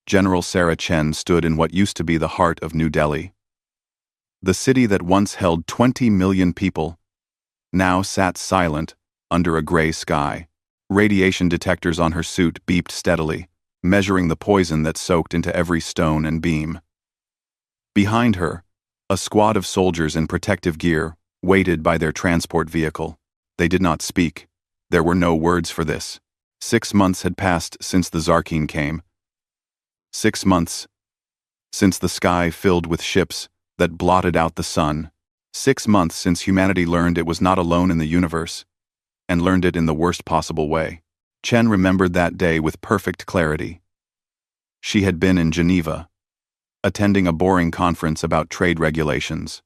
General Sarah Chen stood in what used to be the heart of New Delhi. The city that once held 20 million people now sat silent under a gray sky. Radiation detectors on her suit beeped steadily, measuring the poison that soaked into every stone and beam. Behind her, a squad of soldiers in protective gear waited by their transport vehicle. They did not speak. There were no words for this. 6 months had passed since the Zarkeen came. 6 months since the sky filled with ships that blotted out the sun. 6 months since humanity learned it was not alone in the universe, and learned it in the worst possible way. Chen remembered that day with perfect clarity. She had been in Geneva, attending a boring conference about trade regulations,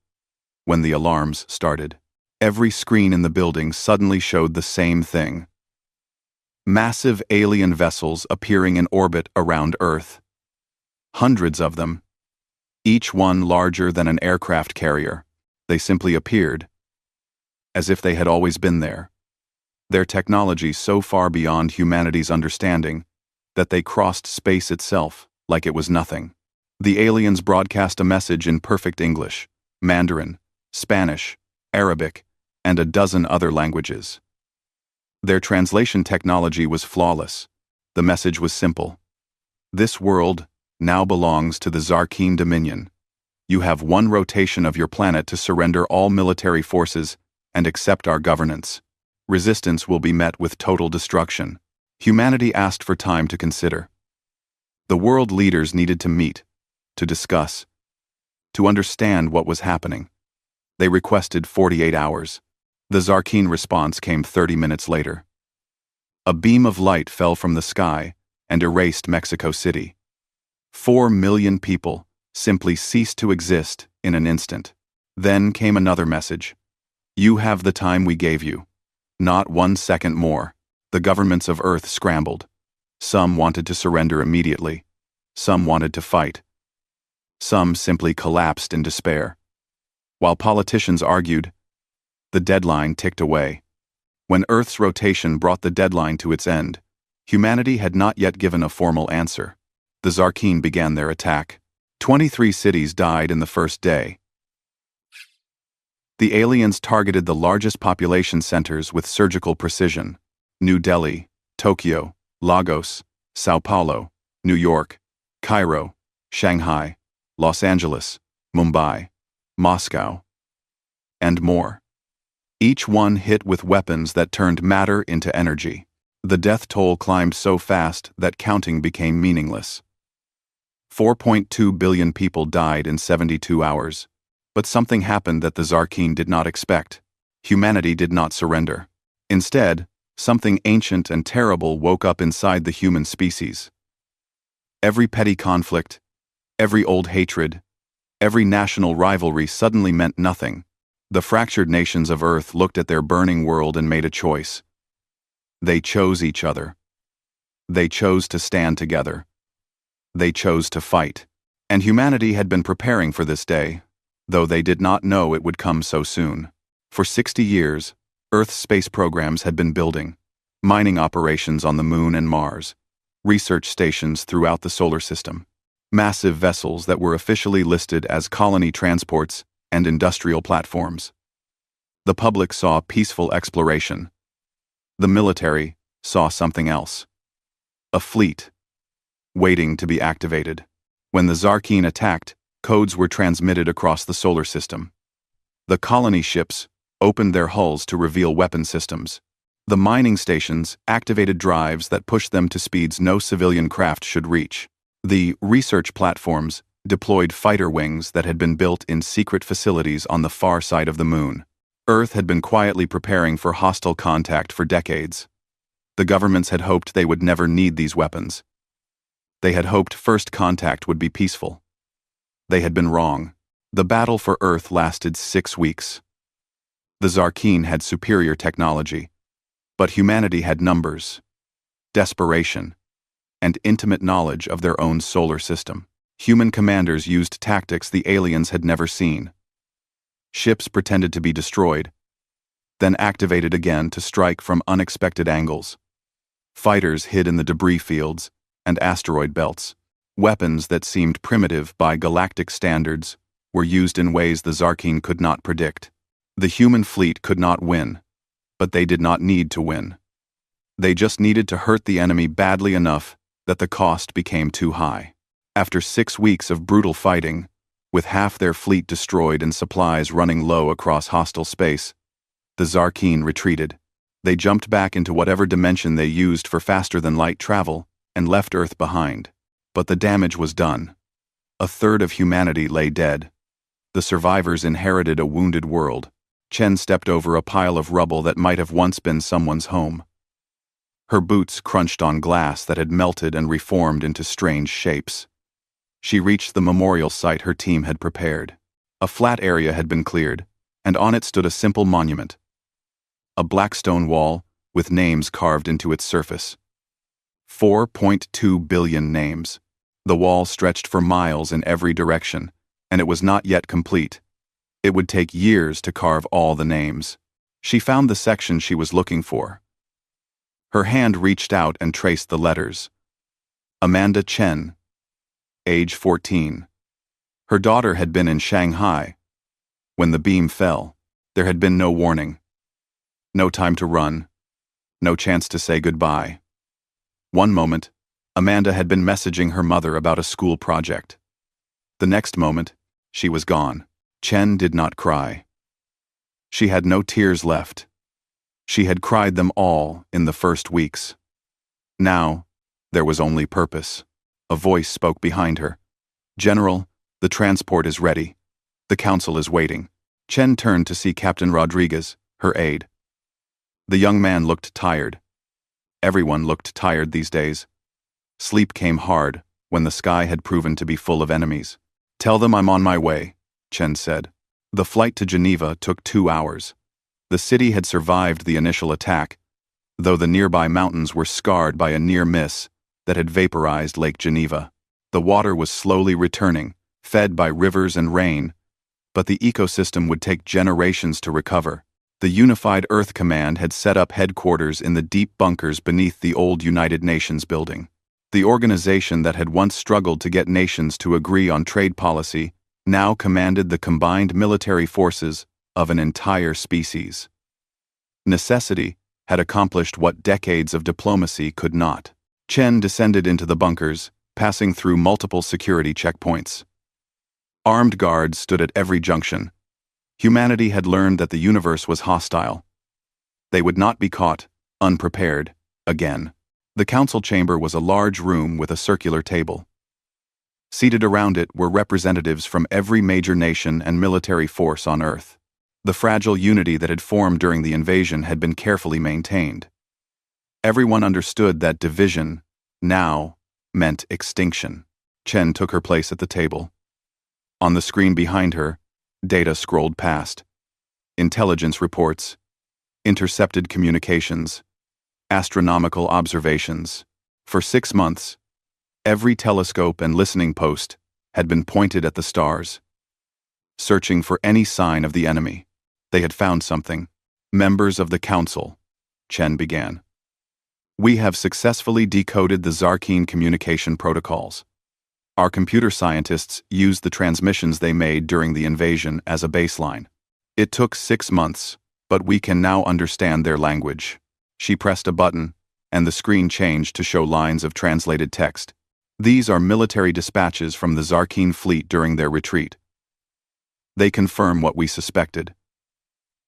when the alarms started. Every screen in the building suddenly showed the same thing. Massive alien vessels appearing in orbit around Earth. Hundreds of them, each one larger than an aircraft carrier. They simply appeared, as if they had always been there. Their technology so far beyond humanity's understanding that they crossed space itself like it was nothing. The aliens broadcast a message in perfect English, Mandarin, Spanish, Arabic, and a dozen other languages. Their translation technology was flawless. The message was simple. This world now belongs to the Zarkeen Dominion. You have one rotation of your planet to surrender all military forces and accept our governance. Resistance will be met with total destruction. Humanity asked for time to consider. The world leaders needed to meet, to discuss, to understand what was happening. They requested 48 hours. The Zarkeen response came 30 minutes later. A beam of light fell from the sky and erased Mexico City. 4 million people simply ceased to exist in an instant. Then came another message. You have the time we gave you. Not 1 second more. The governments of Earth scrambled. Some wanted to surrender immediately. Some wanted to fight. Some simply collapsed in despair. While politicians argued, the deadline ticked away. When Earth's rotation brought the deadline to its end, humanity had not yet given a formal answer. The Zarkeen began their attack. 23 cities died in the first day. The aliens targeted the largest population centers with surgical precision: New Delhi, Tokyo, Lagos, Sao Paulo, New York, Cairo, Shanghai, Los Angeles, Mumbai, Moscow, and more. Each one hit with weapons that turned matter into energy. The death toll climbed so fast that counting became meaningless. 4.2 billion people died in 72 hours. But something happened that the Zarkeen did not expect. Humanity did not surrender. Instead, something ancient and terrible woke up inside the human species. Every petty conflict, every old hatred, every national rivalry suddenly meant nothing. The fractured nations of Earth looked at their burning world and made a choice. They chose each other. They chose to stand together. They chose to fight. And humanity had been preparing for this day, though they did not know it would come so soon. For 60 years, Earth's space programs had been building, mining operations on the Moon and Mars, research stations throughout the solar system, massive vessels that were officially listed as colony transports and industrial platforms. The public saw peaceful exploration. The military saw something else. A fleet, waiting to be activated. When the Zarkeen attacked, codes were transmitted across the solar system. The colony ships opened their hulls to reveal weapon systems. The mining stations activated drives that pushed them to speeds no civilian craft should reach. The research platforms deployed fighter wings that had been built in secret facilities on the far side of the Moon. Earth had been quietly preparing for hostile contact for decades. The governments had hoped they would never need these weapons. They had hoped first contact would be peaceful. They had been wrong. The battle for Earth lasted 6 weeks. The Zarkeen had superior technology, but humanity had numbers, desperation, and intimate knowledge of their own solar system. Human commanders used tactics the aliens had never seen. Ships pretended to be destroyed, then activated again to strike from unexpected angles. Fighters hid in the debris fields and asteroid belts. Weapons that seemed primitive by galactic standards were used in ways the Zarkeen could not predict. The human fleet could not win, but they did not need to win. They just needed to hurt the enemy badly enough that the cost became too high. After 6 weeks of brutal fighting, with half their fleet destroyed and supplies running low across hostile space, the Zarkeen retreated. They jumped back into whatever dimension they used for faster-than-light travel and left Earth behind. But the damage was done. A third of humanity lay dead. The survivors inherited a wounded world. Chen stepped over a pile of rubble that might have once been someone's home. Her boots crunched on glass that had melted and reformed into strange shapes. She reached the memorial site her team had prepared. A flat area had been cleared, and on it stood a simple monument. A black stone wall with names carved into its surface. 4.2 billion names. The wall stretched for miles in every direction, and it was not yet complete. It would take years to carve all the names. She found the section she was looking for. Her hand reached out and traced the letters. Amanda Chen, age 14. Her daughter had been in Shanghai. When the beam fell, there had been no warning. No time to run. No chance to say goodbye. One moment, Amanda had been messaging her mother about a school project. The next moment, she was gone. Chen did not cry. She had no tears left. She had cried them all in the first weeks. Now, there was only purpose. A voice spoke behind her. "General, the transport is ready. The council is waiting." Chen turned to see Captain Rodriguez, her aide. The young man looked tired. Everyone looked tired these days. Sleep came hard when the sky had proven to be full of enemies. "Tell them I'm on my way," Chen said. The flight to Geneva took 2 hours. The city had survived the initial attack, though the nearby mountains were scarred by a near miss that had vaporized Lake Geneva. The water was slowly returning, fed by rivers and rain, but the ecosystem would take generations to recover. The Unified Earth Command had set up headquarters in the deep bunkers beneath the old United Nations building. The organization that had once struggled to get nations to agree on trade policy now commanded the combined military forces of an entire species. Necessity had accomplished what decades of diplomacy could not. Chen descended into the bunkers, passing through multiple security checkpoints. Armed guards stood at every junction. Humanity had learned that the universe was hostile. They would not be caught, unprepared, again. The council chamber was a large room with a circular table. Seated around it were representatives from every major nation and military force on Earth. The fragile unity that had formed during the invasion had been carefully maintained. Everyone understood that division, now, meant extinction. Chen took her place at the table. On the screen behind her, data scrolled past. Intelligence reports, intercepted communications, astronomical observations. For 6 months, every telescope and listening post had been pointed at the stars, searching for any sign of the enemy. They had found something. "Members of the Council," Chen began. "We have successfully decoded the Zarkeen communication protocols. Our computer scientists used the transmissions they made during the invasion as a baseline. It took 6 months, but we can now understand their language." She pressed a button, and the screen changed to show lines of translated text. "These are military dispatches from the Zarkeen fleet during their retreat. They confirm what we suspected.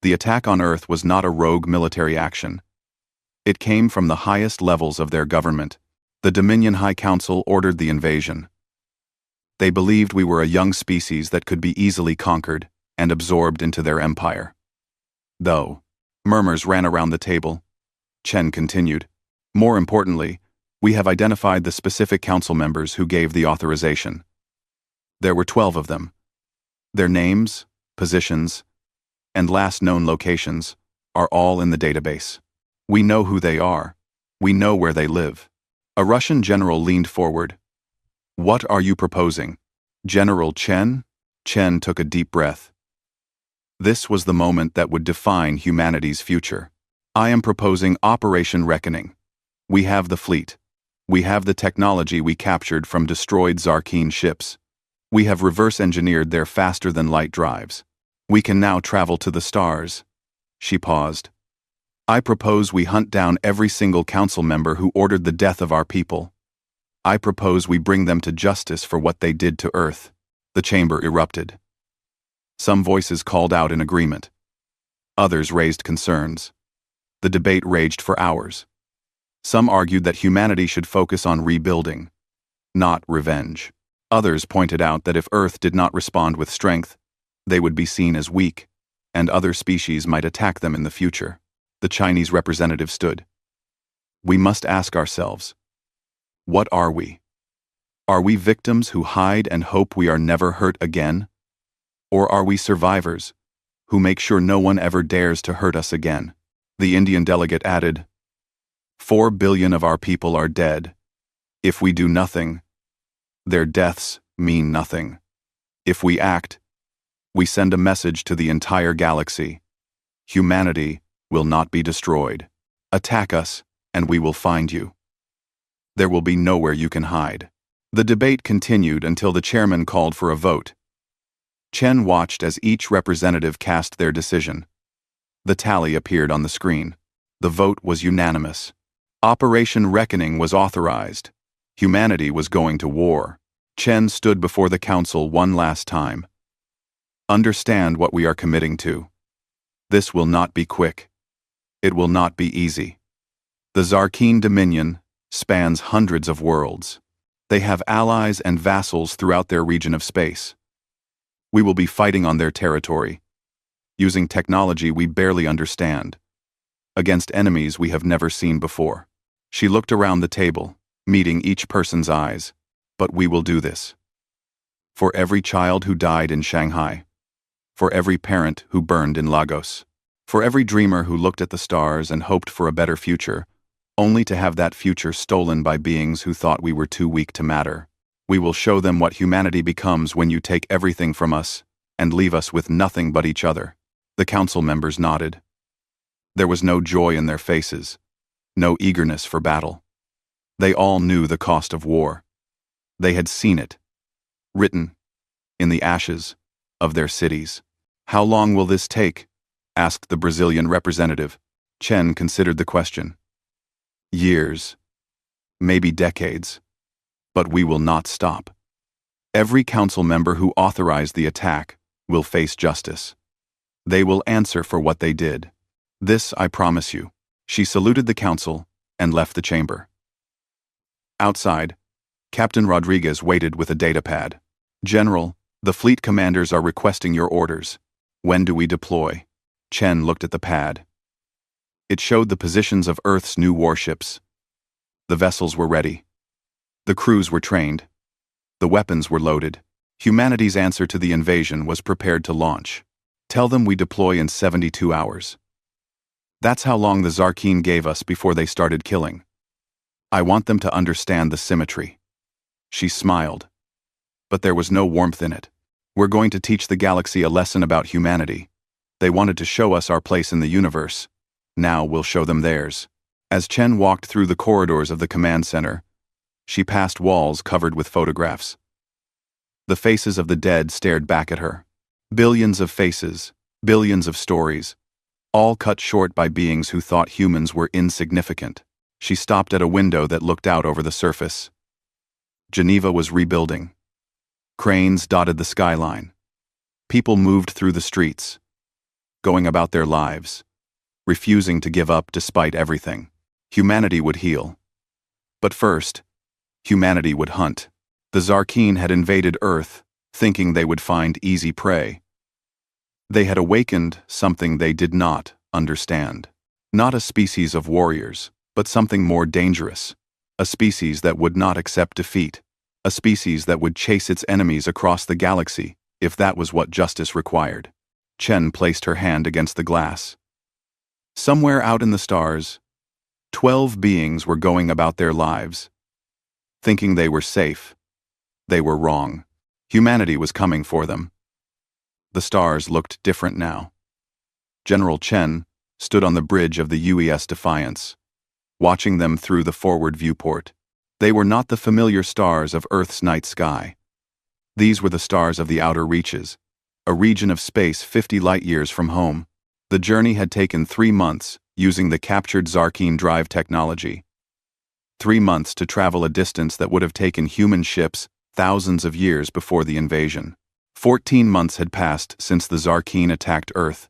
The attack on Earth was not a rogue military action. It came from the highest levels of their government. The Dominion High Council ordered the invasion. They believed we were a young species that could be easily conquered and absorbed into their empire." Though murmurs ran around the table, Chen continued, "More importantly, we have identified the specific council members who gave the authorization. There were 12 of them. Their names, positions, and last known locations are all in the database. We know who they are. We know where they live." A Russian general leaned forward. "What are you proposing, General Chen?" Chen took a deep breath. This was the moment that would define humanity's future. "I am proposing Operation Reckoning. We have the fleet. We have the technology we captured from destroyed Zarkeen ships. We have reverse-engineered their faster-than-light drives. We can now travel to the stars." She paused. "I propose we hunt down every single council member who ordered the death of our people. I propose we bring them to justice for what they did to Earth." The chamber erupted. Some voices called out in agreement. Others raised concerns. The debate raged for hours. Some argued that humanity should focus on rebuilding, not revenge. Others pointed out that if Earth did not respond with strength, they would be seen as weak, and other species might attack them in the future. The Chinese representative stood. "We must ask ourselves, what are we? Are we victims who hide and hope we are never hurt again? Or are we survivors who make sure no one ever dares to hurt us again?" The Indian delegate added, 4 billion of our people are dead. If we do nothing, their deaths mean nothing. If we act, we send a message to the entire galaxy. Humanity will not be destroyed. Attack us, and we will find you. There will be nowhere you can hide. The debate continued until the chairman called for a vote. Chen watched as each representative cast their decision. The tally appeared on the screen. The vote was unanimous. Operation Reckoning was authorized. Humanity was going to war. Chen stood before the council one last time. "Understand what we are committing to. This will not be quick. It will not be easy. The Zarkeen Dominion spans hundreds of worlds. They have allies and vassals throughout their region of space. We will be fighting on their territory, using technology we barely understand, against enemies we have never seen before." She looked around the table, meeting each person's eyes. "But we will do this. For every child who died in Shanghai, for every parent who burned in Lagos, for every dreamer who looked at the stars and hoped for a better future, only to have that future stolen by beings who thought we were too weak to matter. We will show them what humanity becomes when you take everything from us and leave us with nothing but each other." The council members nodded. There was no joy in their faces, no eagerness for battle. They all knew the cost of war. They had seen it, written in the ashes of their cities. "How long will this take?" asked the Brazilian representative. Chen considered the question. "Years, maybe decades, but we will not stop. Every council member who authorized the attack will face justice. They will answer for what they did. This I promise you." She saluted the council and left the chamber. Outside, Captain Rodriguez waited with a datapad. "General, the fleet commanders are requesting your orders. When do we deploy?" Chen looked at the pad. It showed the positions of Earth's new warships. The vessels were ready. The crews were trained. The weapons were loaded. Humanity's answer to the invasion was prepared to launch. "Tell them we deploy in 72 hours. That's how long the Zarkeen gave us before they started killing. I want them to understand the symmetry." She smiled, but there was no warmth in it. "We're going to teach the galaxy a lesson about humanity. They wanted to show us our place in the universe. Now we'll show them theirs." As Chen walked through the corridors of the command center, she passed walls covered with photographs. The faces of the dead stared back at her. Billions of faces, billions of stories, all cut short by beings who thought humans were insignificant. She stopped at a window that looked out over the surface. Geneva was rebuilding. Cranes dotted the skyline. People moved through the streets, going about their lives, refusing to give up despite everything. Humanity would heal. But first, humanity would hunt. The Zarkeen had invaded Earth, thinking they would find easy prey. They had awakened something they did not understand. Not a species of warriors, but something more dangerous. A species that would not accept defeat. A species that would chase its enemies across the galaxy, if that was what justice required. Chen placed her hand against the glass. Somewhere out in the stars, 12 beings were going about their lives, thinking they were safe. They were wrong. Humanity was coming for them. The stars looked different now. General Chen stood on the bridge of the UES Defiance, watching them through the forward viewport. They were not the familiar stars of Earth's night sky. These were the stars of the outer reaches, a region of space 50 light-years from home. The journey had taken 3 months, using the captured Zarkine drive technology. 3 months to travel a distance that would have taken human ships thousands of years before the invasion. 14 months had passed since the Zarkine attacked Earth.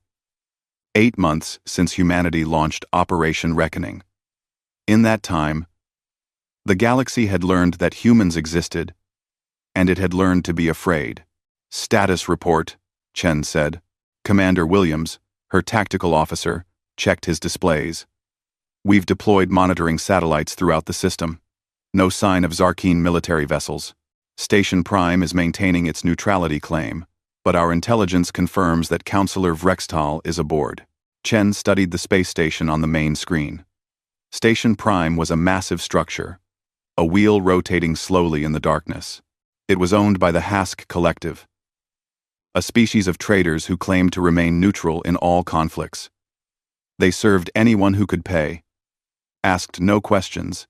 8 months since humanity launched Operation Reckoning. In that time, the galaxy had learned that humans existed, and it had learned to be afraid. "Status report," Chen said. Commander Williams, her tactical officer, checked his displays. "We've deployed monitoring satellites throughout the system. No sign of Zarkine military vessels. Station Prime is maintaining its neutrality claim, but our intelligence confirms that Counselor Vrextal is aboard." Chen studied the space station on the main screen. Station Prime was a massive structure, a wheel rotating slowly in the darkness. It was owned by the Hask Collective, a species of traders who claimed to remain neutral in all conflicts. They served anyone who could pay, asked no questions,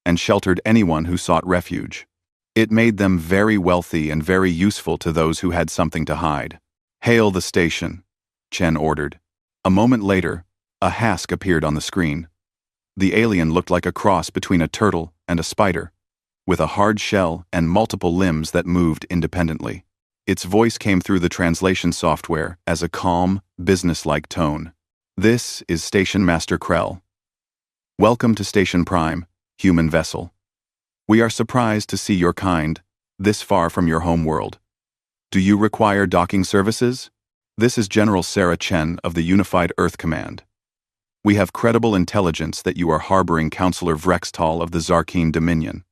and sheltered anyone who sought refuge. It made them very wealthy and very useful to those who had something to hide. "Hail the station," Chen ordered. A moment later, a Hask appeared on the screen. The alien looked like a cross between a turtle and a spider, with a hard shell and multiple limbs that moved independently. Its voice came through the translation software as a calm, businesslike tone. "This is Station Master Krell. Welcome to Station Prime, human vessel. We are surprised to see your kind this far from your home world. Do you require docking services? This is General Sarah Chen of the Unified Earth Command. We have credible intelligence that you are harboring Counselor Vrextal of the Zarkine Dominion.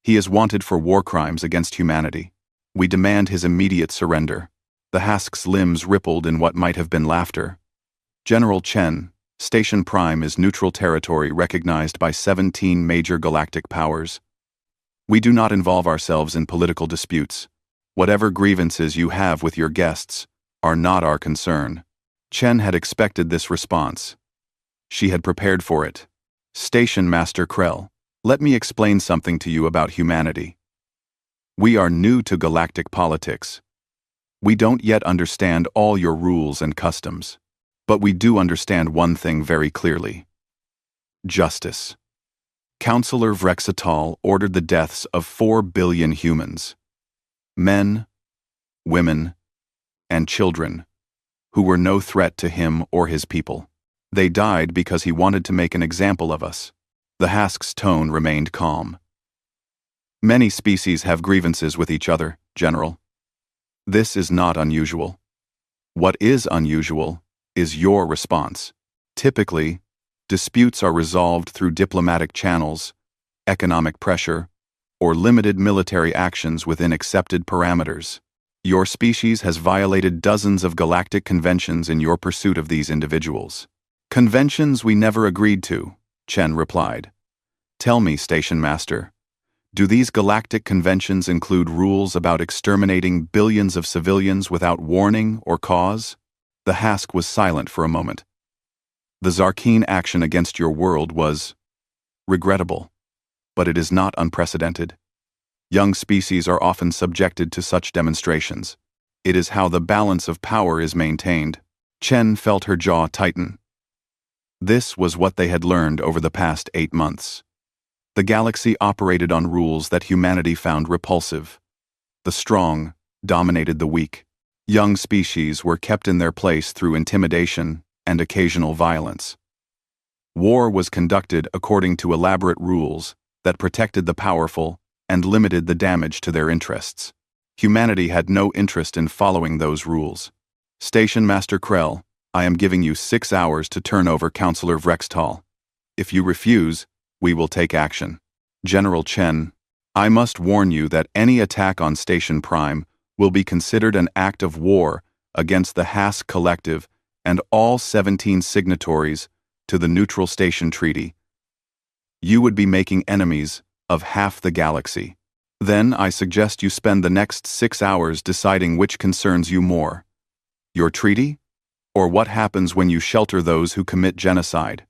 He is wanted for war crimes against humanity. We demand his immediate surrender." The Hask's limbs rippled in what might have been laughter. "General Chen, Station Prime is neutral territory recognized by 17 major galactic powers. We do not involve ourselves in political disputes. Whatever grievances you have with your guests are not our concern." Chen had expected this response. She had prepared for it. "Station Master Krell, let me explain something to you about humanity. We are new to galactic politics. We don't yet understand all your rules and customs, but we do understand one thing very clearly: justice. Counselor Vrextal ordered the deaths of 4 billion humans, men, women, and children, who were no threat to him or his people. They died because he wanted to make an example of us." The Hask's tone remained calm. "Many species have grievances with each other, General. This is not unusual. What is unusual is your response. Typically, disputes are resolved through diplomatic channels, economic pressure, or limited military actions within accepted parameters. Your species has violated dozens of galactic conventions in your pursuit of these individuals." "Conventions we never agreed to," Chen replied. "Tell me, Station Master, do these galactic conventions include rules about exterminating billions of civilians without warning or cause?" The Hask was silent for a moment. "The Zarkine action against your world was regrettable, but it is not unprecedented. Young species are often subjected to such demonstrations. It is how the balance of power is maintained." Chen felt her jaw tighten. This was what they had learned over the past 8 months. The galaxy operated on rules that humanity found repulsive. The strong dominated the weak. Young species were kept in their place through intimidation and occasional violence. War was conducted according to elaborate rules that protected the powerful and limited the damage to their interests. Humanity had no interest in following those rules. "Station Master Krell, I am giving you 6 hours to turn over Counselor Vrextal. If you refuse, we will take action." "General Chen, I must warn you that any attack on Station Prime will be considered an act of war against the Hask Collective and all 17 signatories to the Neutral Station Treaty. You would be making enemies of half the galaxy. Then I suggest you spend the next 6 hours deciding which concerns you more: your treaty, or what happens when you shelter those who commit genocide."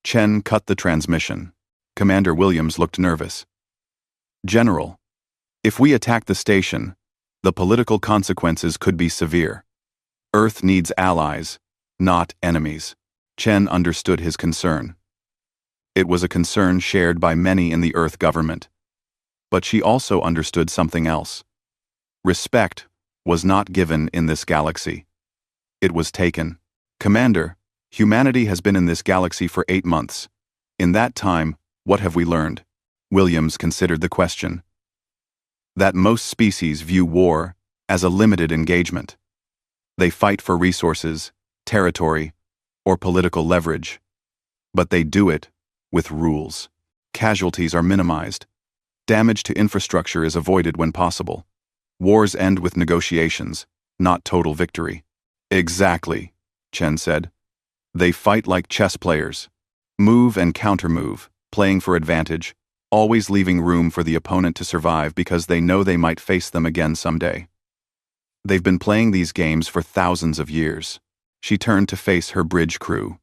Chen cut the transmission. Commander Williams looked nervous. General, if we attack the station, the political consequences could be severe. Earth needs allies, not enemies. Chen understood his concern. It was a concern shared by many in the Earth government. But she also understood something else. Respect was not given in this galaxy. It was taken. Commander, humanity has been in this galaxy for 8 months. In that time, what have we learned? Williams considered the question. That most species view war as a limited engagement. They fight for resources, territory, or political leverage. But they do it with rules. Casualties are minimized. Damage to infrastructure is avoided when possible. Wars end with negotiations, not total victory. Exactly, Chen said. They fight like chess players. Move and countermove, playing for advantage, always leaving room for the opponent to survive because they know they might face them again someday. They've been playing these games for thousands of years. She turned to face her bridge crew.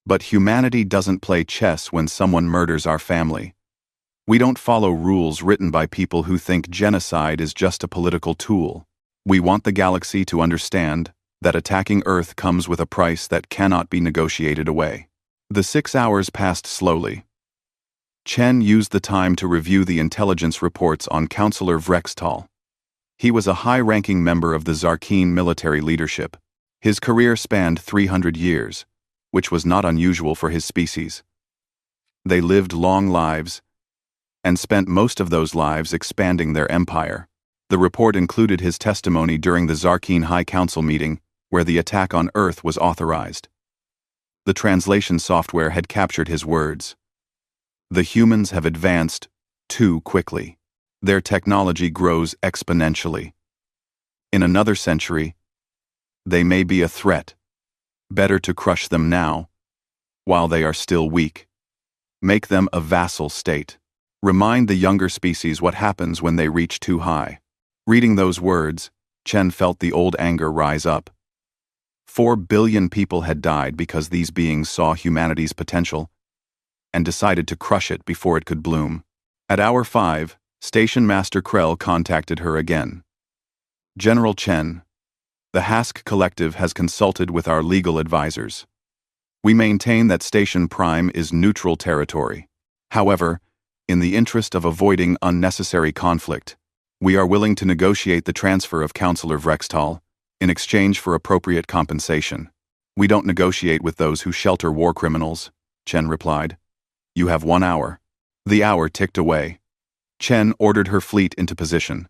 But humanity doesn't play chess when someone murders our family. We don't follow rules written by people who think genocide is just a political tool. We want the galaxy to understand that attacking Earth comes with a price that cannot be negotiated away. The 6 hours passed slowly. Chen used the time to review the intelligence reports on Counselor Vrextal. He was a high-ranking member of the Zarkeen military leadership. His career spanned 300 years, which was not unusual for his species. They lived long lives and spent most of those lives expanding their empire. The report included his testimony during the Zarkeen High Council meeting, where the attack on Earth was authorized. The translation software had captured his words. The humans have advanced too quickly. Their technology grows exponentially. In another century, they may be a threat. Better to crush them now, while they are still weak. Make them a vassal state. Remind the younger species what happens when they reach too high. Reading those words, Chen felt the old anger rise up. 4 billion people had died because these beings saw humanity's potential and decided to crush it before it could bloom. At hour 5, Station Master Krell contacted her again. General Chen, the Hask Collective has consulted with our legal advisors. We maintain that Station Prime is neutral territory. However, in the interest of avoiding unnecessary conflict, we are willing to negotiate the transfer of Counselor Vrextal in exchange for appropriate compensation. We don't negotiate with those who shelter war criminals, Chen replied. You have 1 hour. The hour ticked away. Chen ordered her fleet into position.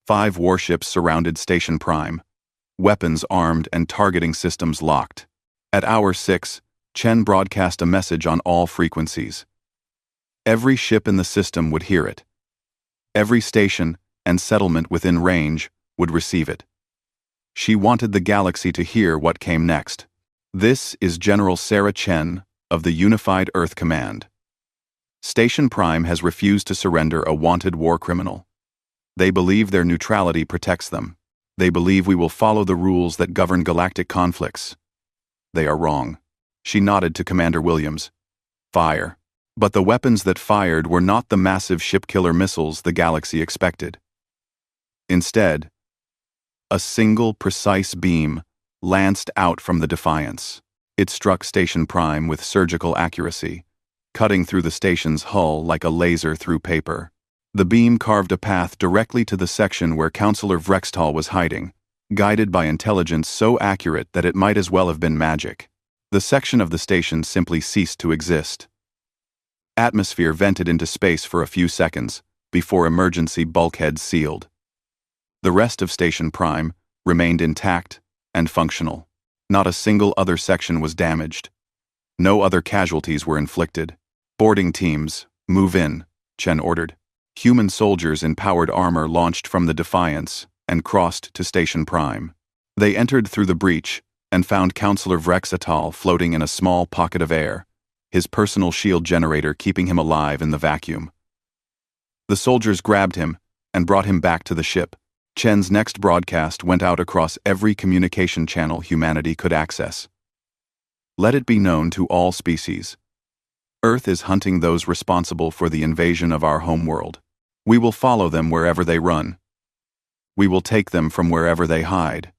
5 warships surrounded Station Prime, weapons armed and targeting systems locked. At hour 6, Chen broadcast a message on all frequencies. Every ship in the system would hear it. Every station and settlement within range would receive it. She wanted the galaxy to hear what came next. This is General Sarah Chen of the Unified Earth Command. Station Prime has refused to surrender a wanted war criminal. They believe their neutrality protects them. They believe we will follow the rules that govern galactic conflicts. They are wrong. She nodded to Commander Williams. Fire. But the weapons that fired were not the massive ship-killer missiles the galaxy expected. Instead, a single precise beam lanced out from the Defiance. It struck Station Prime with surgical accuracy, cutting through the station's hull like a laser through paper. The beam carved a path directly to the section where Counselor Vrextal was hiding, guided by intelligence so accurate that it might as well have been magic. The section of the station simply ceased to exist. Atmosphere vented into space for a few seconds before emergency bulkheads sealed. The rest of Station Prime remained intact and functional. Not a single other section was damaged. No other casualties were inflicted. Boarding teams, move in, Chen ordered. Human soldiers in powered armor launched from the Defiance and crossed to Station Prime. They entered through the breach and found Counselor Vrextal floating in a small pocket of air, his personal shield generator keeping him alive in the vacuum. The soldiers grabbed him and brought him back to the ship. Chen's next broadcast went out across every communication channel humanity could access. Let it be known to all species. Earth is hunting those responsible for the invasion of our homeworld. We will follow them wherever they run. We will take them from wherever they hide.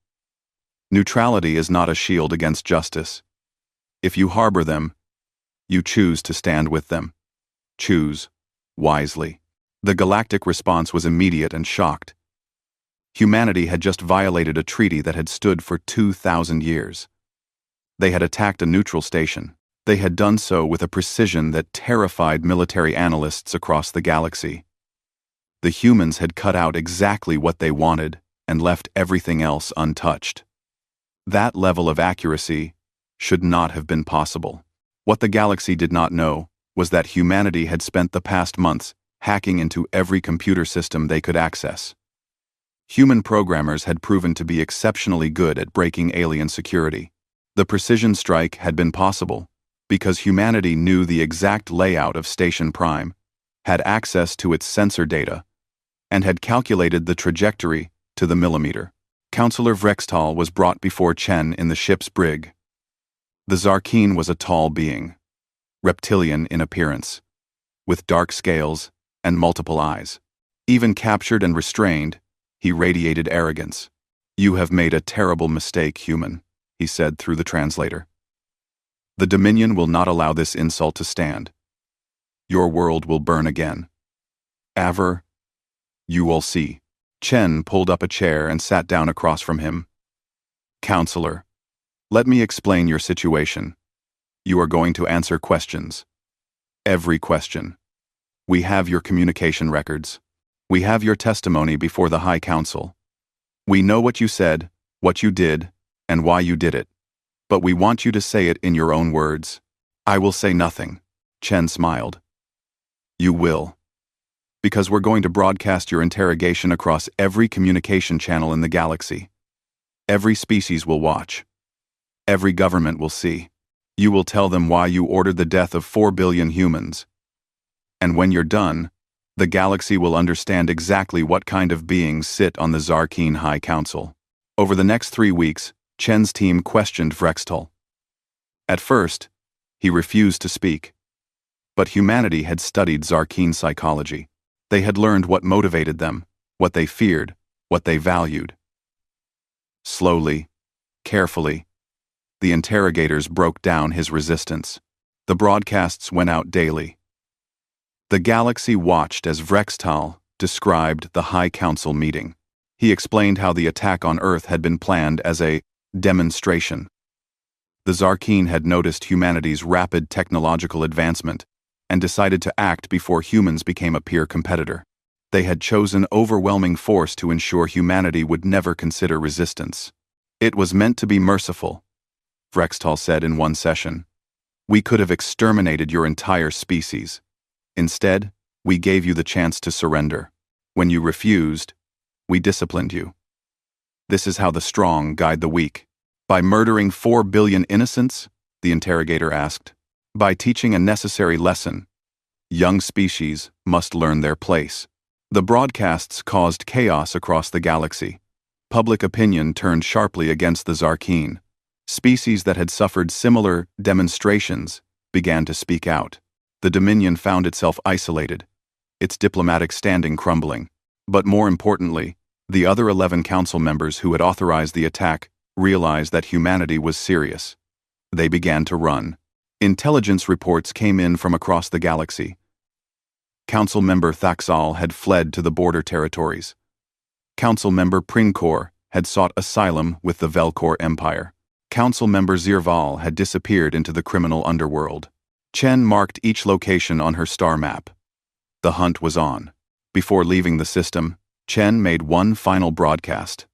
Neutrality is not a shield against justice. If you harbor them, you choose to stand with them. Choose wisely. The galactic response was immediate and shocked. Humanity had just violated a treaty that had stood for 2,000 years. They had attacked a neutral station. They had done so with a precision that terrified military analysts across the galaxy. The humans had cut out exactly what they wanted and left everything else untouched. That level of accuracy should not have been possible. What the galaxy did not know was that humanity had spent the past months hacking into every computer system they could access. Human programmers had proven to be exceptionally good at breaking alien security. The precision strike had been possible because humanity knew the exact layout of Station Prime, had access to its sensor data, and had calculated the trajectory to the millimeter. Counselor Vrextal was brought before Chen in the ship's brig. The Zarkeen was a tall being, reptilian in appearance, with dark scales and multiple eyes. Even captured and restrained, he radiated arrogance. "You have made a terrible mistake, human," he said through the translator. "The Dominion will not allow this insult to stand. Your world will burn again. Aver, you will see." Chen pulled up a chair and sat down across from him. "Counselor, let me explain your situation. You are going to answer questions. Every question. We have your communication records. We have your testimony before the High Council. We know what you said, what you did, and why you did it. But we want you to say it in your own words." "I will say nothing," Chen smiled. "You will. Because we're going to broadcast your interrogation across every communication channel in the galaxy. Every species will watch. Every government will see. You will tell them why you ordered the death of 4 billion humans. And when you're done, the galaxy will understand exactly what kind of beings sit on the Zarkeen High Council." Over the next 3 weeks, Chen's team questioned Vrextal. At first, he refused to speak. But humanity had studied Zarkeen psychology. They had learned what motivated them, what they feared, what they valued. Slowly, carefully, the interrogators broke down his resistance. The broadcasts went out daily. The galaxy watched as Vrextal described the High Council meeting. He explained how the attack on Earth had been planned as a demonstration. The Zarkeen had noticed humanity's rapid technological advancement and decided to act before humans became a peer competitor. They had chosen overwhelming force to ensure humanity would never consider resistance. "It was meant to be merciful," Vrextal said in one session. "We could have exterminated your entire species. Instead, we gave you the chance to surrender. When you refused, we disciplined you. This is how the strong guide the weak." "By murdering 4 billion innocents?" the interrogator asked. "By teaching a necessary lesson. Young species must learn their place." The broadcasts caused chaos across the galaxy. Public opinion turned sharply against the Zarkeen. Species that had suffered similar demonstrations began to speak out. The Dominion found itself isolated, its diplomatic standing crumbling. But more importantly, the other 11 council members who had authorized the attack realized that humanity was serious. They began to run. Intelligence reports came in from across the galaxy. Council member Thaxal had fled to the border territories. Council member Prinkor had sought asylum with the Velkor Empire. Council member Zirval had disappeared into the criminal underworld. Chen marked each location on her star map. The hunt was on. Before leaving the system, Chen made one final broadcast.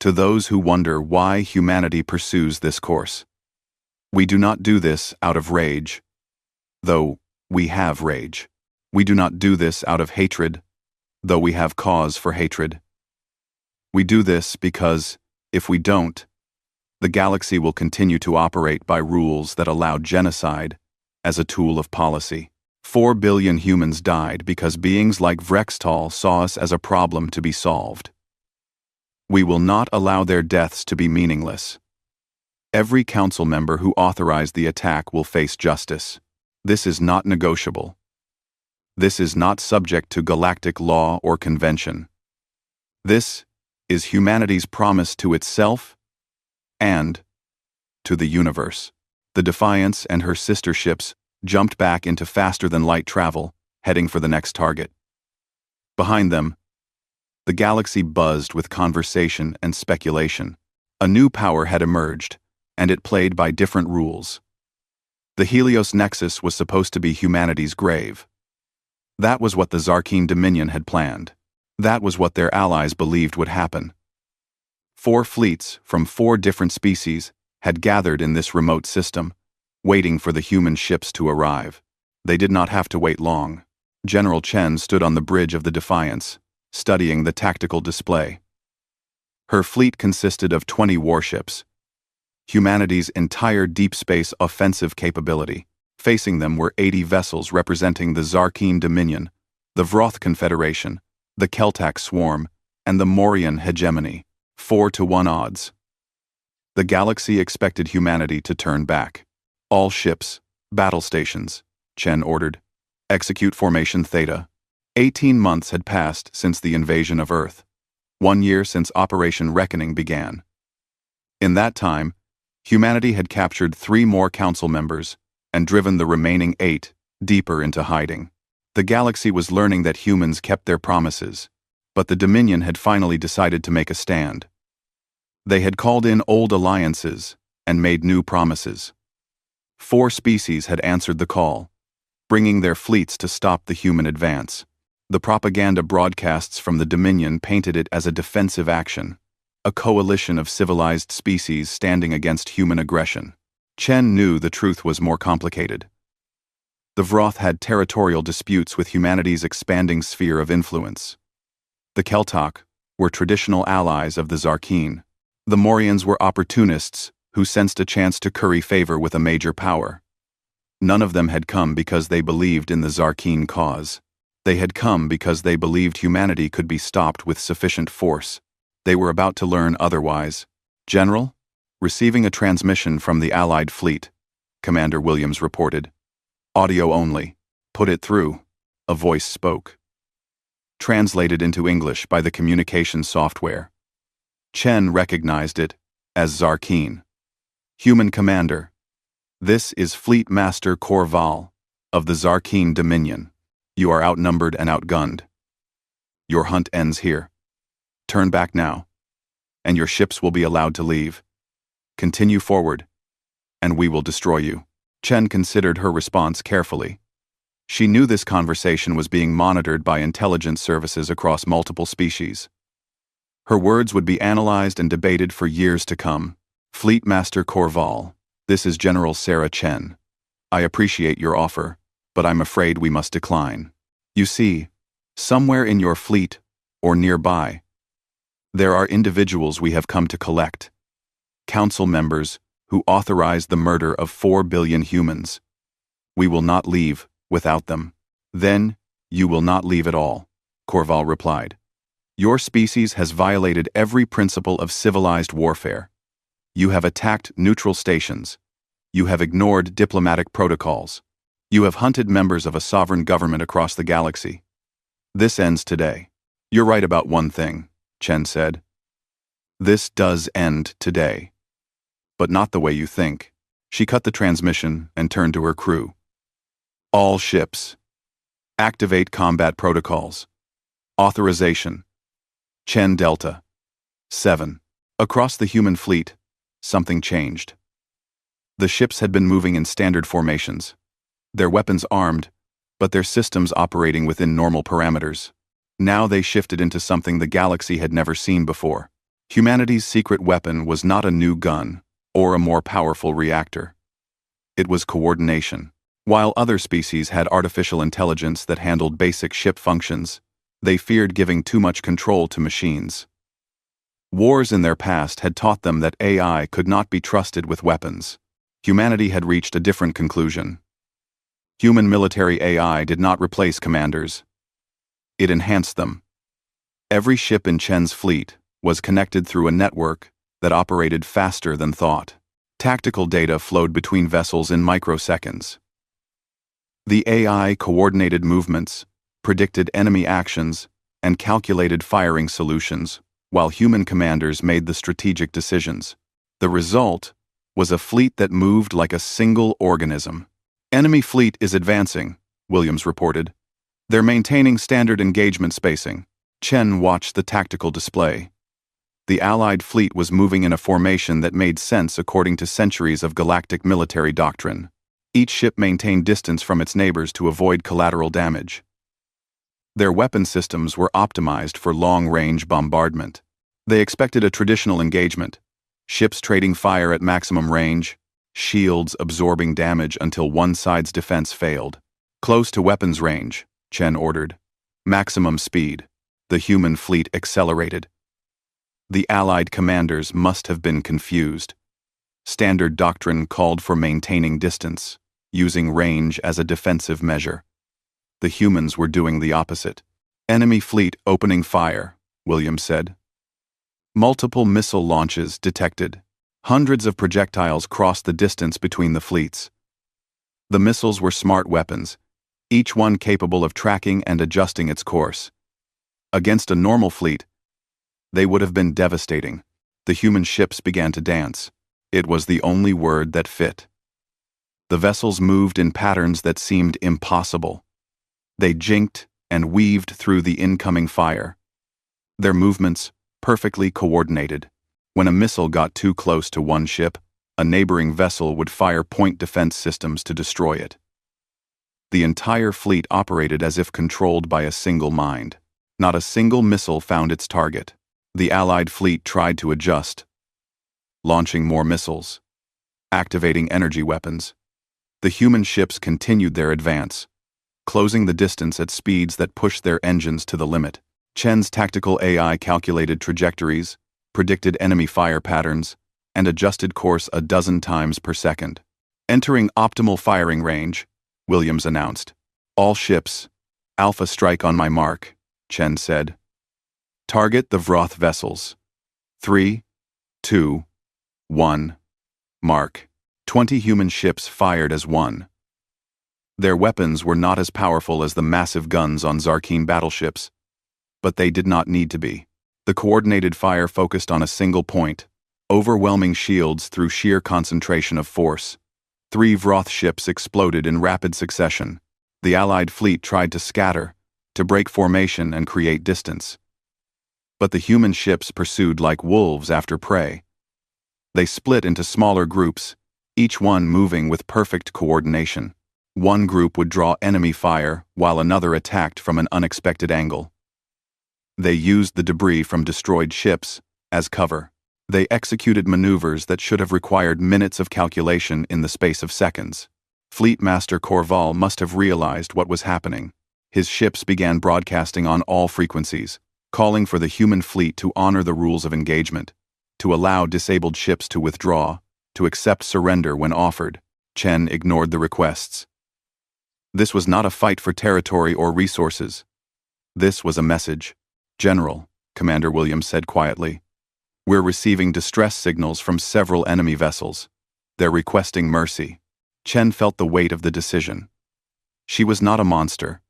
To those who wonder why humanity pursues this course. We do not do this out of rage, though we have rage. We do not do this out of hatred, though we have cause for hatred. We do this because, if we don't, the galaxy will continue to operate by rules that allow genocide as a tool of policy. 4 billion humans died because beings like Vrextal saw us as a problem to be solved. We will not allow their deaths to be meaningless. Every council member who authorized the attack will face justice. This is not negotiable. This is not subject to galactic law or convention. This is humanity's promise to itself and to the universe. The Defiance and her sister ships jumped back into faster-than-light travel, heading for the next target. Behind them, the galaxy buzzed with conversation and speculation. A new power had emerged, and it played by different rules. The Helios Nexus was supposed to be humanity's grave. That was what the Zarkeen Dominion had planned. That was what their allies believed would happen. 4 fleets from 4 different species had gathered in this remote system, waiting for the human ships to arrive. They did not have to wait long. General Chen stood on the bridge of the Defiance, studying the tactical display. Her fleet consisted of 20 warships, humanity's entire deep space offensive capability. Facing them were 80 vessels representing the Zarkeen Dominion, the Vroth Confederation, the Keltak Swarm, and the Morian Hegemony, 4-to-1 odds. The galaxy expected humanity to turn back. All ships, battle stations, Chen ordered. Execute Formation Theta. 18 months had passed since the invasion of Earth. 1 year since Operation Reckoning began. In that time, humanity had captured 3 more council members and driven the remaining 8 deeper into hiding. The galaxy was learning that humans kept their promises, but the Dominion had finally decided to make a stand. They had called in old alliances and made new promises. 4 species had answered the call, bringing their fleets to stop the human advance. The propaganda broadcasts from the Dominion painted it as a defensive action, a coalition of civilized species standing against human aggression. Chen knew the truth was more complicated. The Vroth had territorial disputes with humanity's expanding sphere of influence. The Keltak were traditional allies of the Zarkeen. The Morians were opportunists who sensed a chance to curry favor with a major power. None of them had come because they believed in the Zarkeen cause. They had come because they believed humanity could be stopped with sufficient force. They were about to learn otherwise. General, receiving a transmission from the Allied fleet, Commander Williams reported. Audio only. Put it through. A voice spoke. Translated into English by the communication software. Chen recognized it as Zarkeen. Human Commander. This is Fleet Master Korval of the Zarkeen Dominion. You are outnumbered and outgunned. Your hunt ends here. Turn back now, and your ships will be allowed to leave. Continue forward, and we will destroy you. Chen considered her response carefully. She knew this conversation was being monitored by intelligence services across multiple species. Her words would be analyzed and debated for years to come. Fleet Master Korval, this is General Sarah Chen. I appreciate your offer, but I'm afraid we must decline. You see, somewhere in your fleet, or nearby, there are individuals we have come to collect. Council members who authorized the murder of 4 billion humans. We will not leave without them. Then, you will not leave at all, Korval replied. Your species has violated every principle of civilized warfare. You have attacked neutral stations. You have ignored diplomatic protocols. You have hunted members of a sovereign government across the galaxy. This ends today. You're right about one thing, Chen said. This does end today. But not the way you think. She cut the transmission and turned to her crew. All ships. Activate combat protocols. Authorization. Chen Delta. 7. Across the human fleet, something changed. The ships had been moving in standard formations, their weapons armed, but their systems operating within normal parameters. Now they shifted into something the galaxy had never seen before. Humanity's secret weapon was not a new gun or a more powerful reactor. It was coordination. While other species had artificial intelligence that handled basic ship functions, they feared giving too much control to machines. Wars in their past had taught them that AI could not be trusted with weapons. Humanity had reached a different conclusion. Human military AI did not replace commanders. It enhanced them. Every ship in Chen's fleet was connected through a network that operated faster than thought. Tactical data flowed between vessels in microseconds. The AI coordinated movements, predicted enemy actions, and calculated firing solutions, while human commanders made the strategic decisions. The result was a fleet that moved like a single organism. Enemy fleet is advancing, Williams reported. They're maintaining standard engagement spacing. Chen watched the tactical display. The Allied fleet was moving in a formation that made sense according to centuries of galactic military doctrine. Each ship maintained distance from its neighbors to avoid collateral damage. Their weapon systems were optimized for long-range bombardment. They expected a traditional engagement, ships trading fire at maximum range, shields absorbing damage until one side's defense failed. Close to weapons range, Chen ordered. Maximum speed. The human fleet accelerated. The Allied commanders must have been confused. Standard doctrine called for maintaining distance, using range as a defensive measure. The humans were doing the opposite. Enemy fleet opening fire, Williams said. Multiple missile launches detected. Hundreds of projectiles crossed the distance between the fleets. The missiles were smart weapons, each one capable of tracking and adjusting its course. Against a normal fleet, they would have been devastating. The human ships began to dance. It was the only word that fit. The vessels moved in patterns that seemed impossible. They jinked and weaved through the incoming fire. Their movements perfectly coordinated. When a missile got too close to one ship, a neighboring vessel would fire point defense systems to destroy it. The entire fleet operated as if controlled by a single mind. Not a single missile found its target. The Allied fleet tried to adjust, launching more missiles, activating energy weapons. The human ships continued their advance, closing the distance at speeds that pushed their engines to the limit. Chen's tactical AI calculated trajectories, predicted enemy fire patterns, and adjusted course a dozen times per second. Entering optimal firing range, Williams announced. All ships, Alpha strike on my mark, Chen said. Target the Vroth vessels. 3, 2, 1. Mark. 20 human ships fired as one. Their weapons were not as powerful as the massive guns on Zarkeen battleships, but they did not need to be. The coordinated fire focused on a single point, overwhelming shields through sheer concentration of force. 3 Vroth ships exploded in rapid succession. The Allied fleet tried to scatter, to break formation and create distance. But the human ships pursued like wolves after prey. They split into smaller groups, each one moving with perfect coordination. One group would draw enemy fire while another attacked from an unexpected angle. They used the debris from destroyed ships as cover. They executed maneuvers that should have required minutes of calculation in the space of seconds. Fleet Master Corval must have realized what was happening. His ships began broadcasting on all frequencies, calling for the human fleet to honor the rules of engagement, to allow disabled ships to withdraw, to accept surrender when offered. Chen ignored the requests. This was not a fight for territory or resources. This was a message. General, Commander Williams said quietly. We're receiving distress signals from several enemy vessels. They're requesting mercy. Chen felt the weight of the decision. She was not a monster.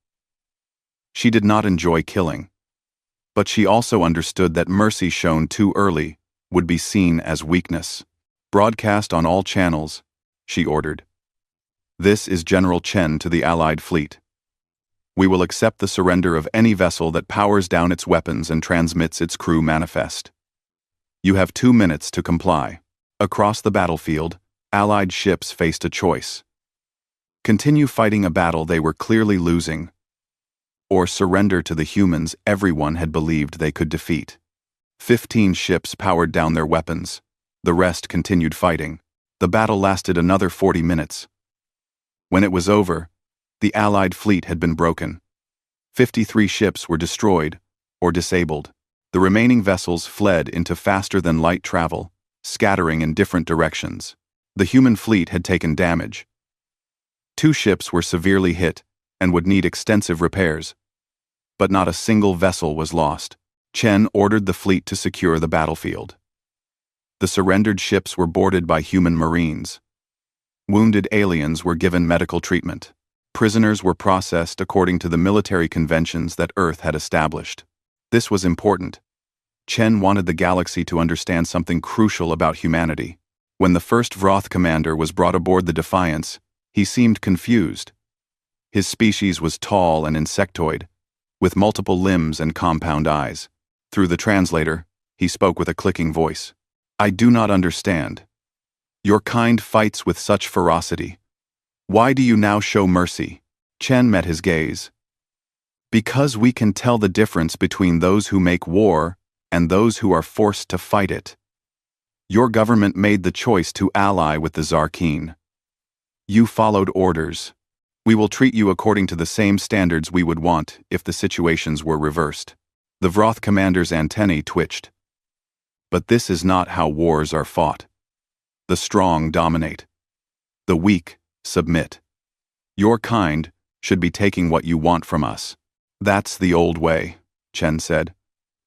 She did not enjoy killing. But she also understood that mercy shown too early would be seen as weakness. Broadcast on all channels, she ordered. This is General Chen to the Allied fleet. We will accept the surrender of any vessel that powers down its weapons and transmits its crew manifest. You have 2 minutes to comply. Across the battlefield, Allied ships faced a choice. Continue fighting a battle they were clearly losing, or surrender to the humans everyone had believed they could defeat. 15 ships powered down their weapons. The rest continued fighting. The battle lasted another 40 minutes. When it was over, the Allied fleet had been broken. 53 ships were destroyed or disabled. The remaining vessels fled into faster-than-light travel, scattering in different directions. The human fleet had taken damage. 2 ships were severely hit and would need extensive repairs. But not a single vessel was lost. Chen ordered the fleet to secure the battlefield. The surrendered ships were boarded by human marines. Wounded aliens were given medical treatment. Prisoners were processed according to the military conventions that Earth had established. This was important. Chen wanted the galaxy to understand something crucial about humanity. When the first Vroth commander was brought aboard the Defiance, he seemed confused. His species was tall and insectoid, with multiple limbs and compound eyes. Through the translator, he spoke with a clicking voice. "I do not understand. Your kind fights with such ferocity. Why do you now show mercy?" Chen met his gaze. "Because we can tell the difference between those who make war and those who are forced to fight it. Your government made the choice to ally with the Zarkeen. You followed orders. We will treat you according to the same standards we would want if the situations were reversed." The Vroth commander's antennae twitched. But this is not how wars are fought. The strong dominate. The weak submit. Your kind should be taking what you want from us. "That's the old way," Chen said.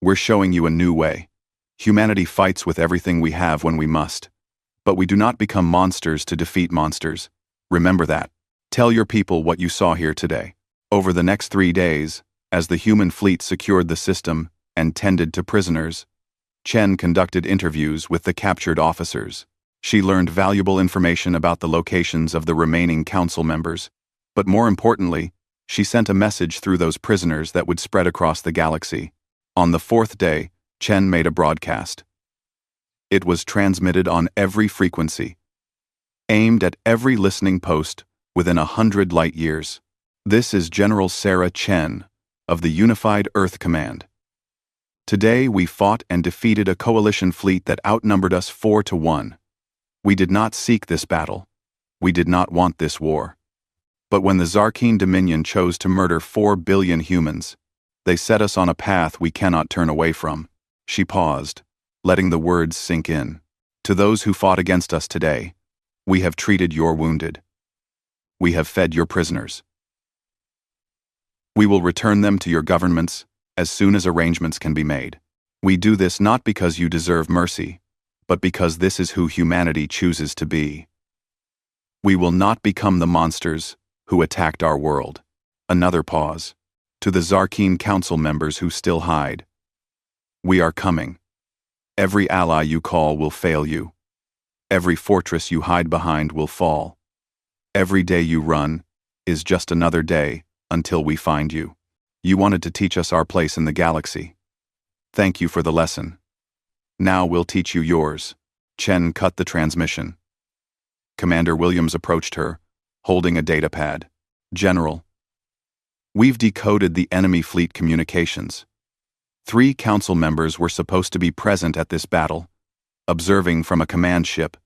"We're showing you a new way. Humanity fights with everything we have when we must. But we do not become monsters to defeat monsters. Remember that. Tell your people what you saw here today." Over the next 3 days, as the human fleet secured the system and tended to prisoners, Chen conducted interviews with the captured officers. She learned valuable information about the locations of the remaining council members, but more importantly, she sent a message through those prisoners that would spread across the galaxy. On the 4th day, Chen made a broadcast. It was transmitted on every frequency, aimed at every listening post within 100 light years. "This is General Sarah Chen of the Unified Earth Command. Today we fought and defeated a coalition fleet that outnumbered us 4-1. We did not seek this battle. We did not want this war. But when the Zarkeen Dominion chose to murder 4 billion humans, they set us on a path we cannot turn away from." She paused, letting the words sink in. "To those who fought against us today, we have treated your wounded. We have fed your prisoners. We will return them to your governments as soon as arrangements can be made. We do this not because you deserve mercy, but because this is who humanity chooses to be. We will not become the monsters who attacked our world." Another pause. To the Zarkeen Council members who still hide. "We are coming. Every ally you call will fail you. Every fortress you hide behind will fall. Every day you run is just another day until we find you. You wanted to teach us our place in the galaxy. Thank you for the lesson. Now we'll teach you yours." Chen cut the transmission. Commander Williams approached her, holding a datapad. "General, we've decoded the enemy fleet communications. 3 council members were supposed to be present at this battle, observing from a command ship.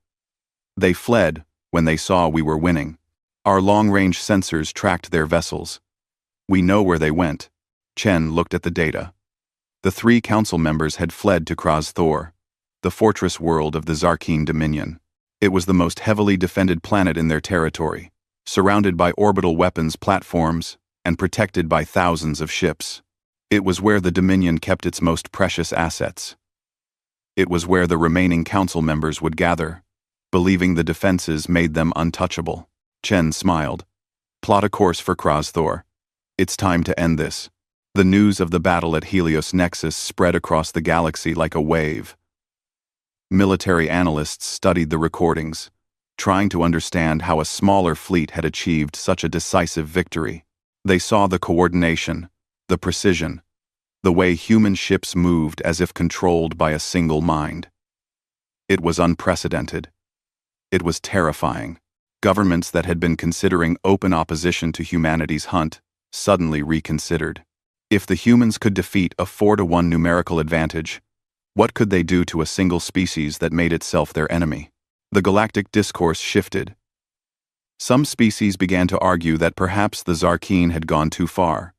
They fled when they saw we were winning. Our long-range sensors tracked their vessels. We know where they went." Chen looked at the data. The 3 council members had fled to Kraz Thor, the fortress world of the Zarkeen Dominion. It was the most heavily defended planet in their territory, surrounded by orbital weapons platforms and protected by thousands of ships. It was where the Dominion kept its most precious assets. It was where the remaining council members would gather, believing the defenses made them untouchable. Chen smiled. "Plot a course for Kraz Thor. It's time to end this." The news of the battle at Helios Nexus spread across the galaxy like a wave. Military analysts studied the recordings, trying to understand how a smaller fleet had achieved such a decisive victory. They saw the coordination, the precision, the way human ships moved as if controlled by a single mind. It was unprecedented. It was terrifying. Governments that had been considering open opposition to humanity's hunt suddenly reconsidered. If the humans could defeat a 4-1 numerical advantage, what could they do to a single species that made itself their enemy? The galactic discourse shifted. Some species began to argue that perhaps the Zarkeen had gone too far.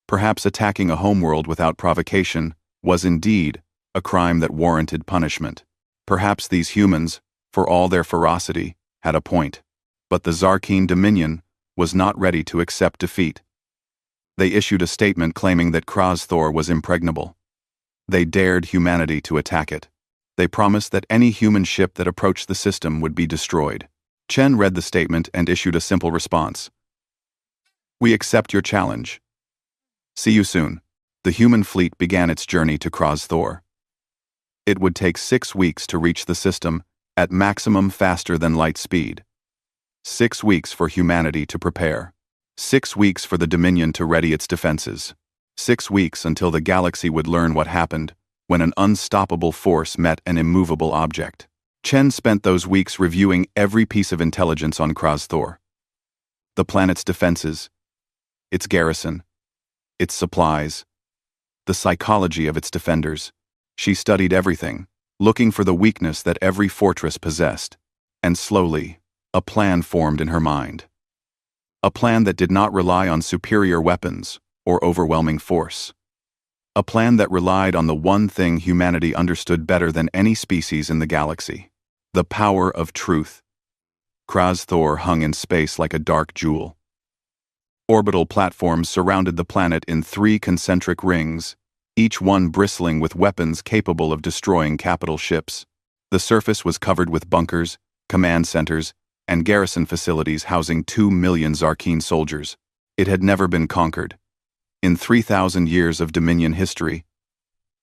Perhaps attacking a homeworld without provocation was indeed a crime that warranted punishment. Perhaps these humans, for all their ferocity, had a point. But the Zarkeen Dominion was not ready to accept defeat. They issued a statement claiming that Kraz Thor was impregnable. They dared humanity to attack it. They promised that any human ship that approached the system would be destroyed. Chen read the statement and issued a simple response. We accept your challenge. See you soon. The human fleet began its journey to Krozthor. It would take 6 weeks to reach the system, at maximum faster than light speed. 6 weeks for humanity to prepare. 6 weeks for the Dominion to ready its defenses. 6 weeks until the galaxy would learn what happened when an unstoppable force met an immovable object. Chen spent those weeks reviewing every piece of intelligence on Krozthor. The planet's defenses, its garrison, its supplies, the psychology of its defenders. She studied everything, looking for the weakness that every fortress possessed, and slowly, a plan formed in her mind. A plan that did not rely on superior weapons or overwhelming force. A plan that relied on the one thing humanity understood better than any species in the galaxy: the power of truth. Krozthor hung in space like a dark jewel. Orbital platforms surrounded the planet in 3 concentric rings, each one bristling with weapons capable of destroying capital ships. The surface was covered with bunkers, command centers, and garrison facilities housing 2 million Zarkeen soldiers. It had never been conquered. In 3,000 years of Dominion history,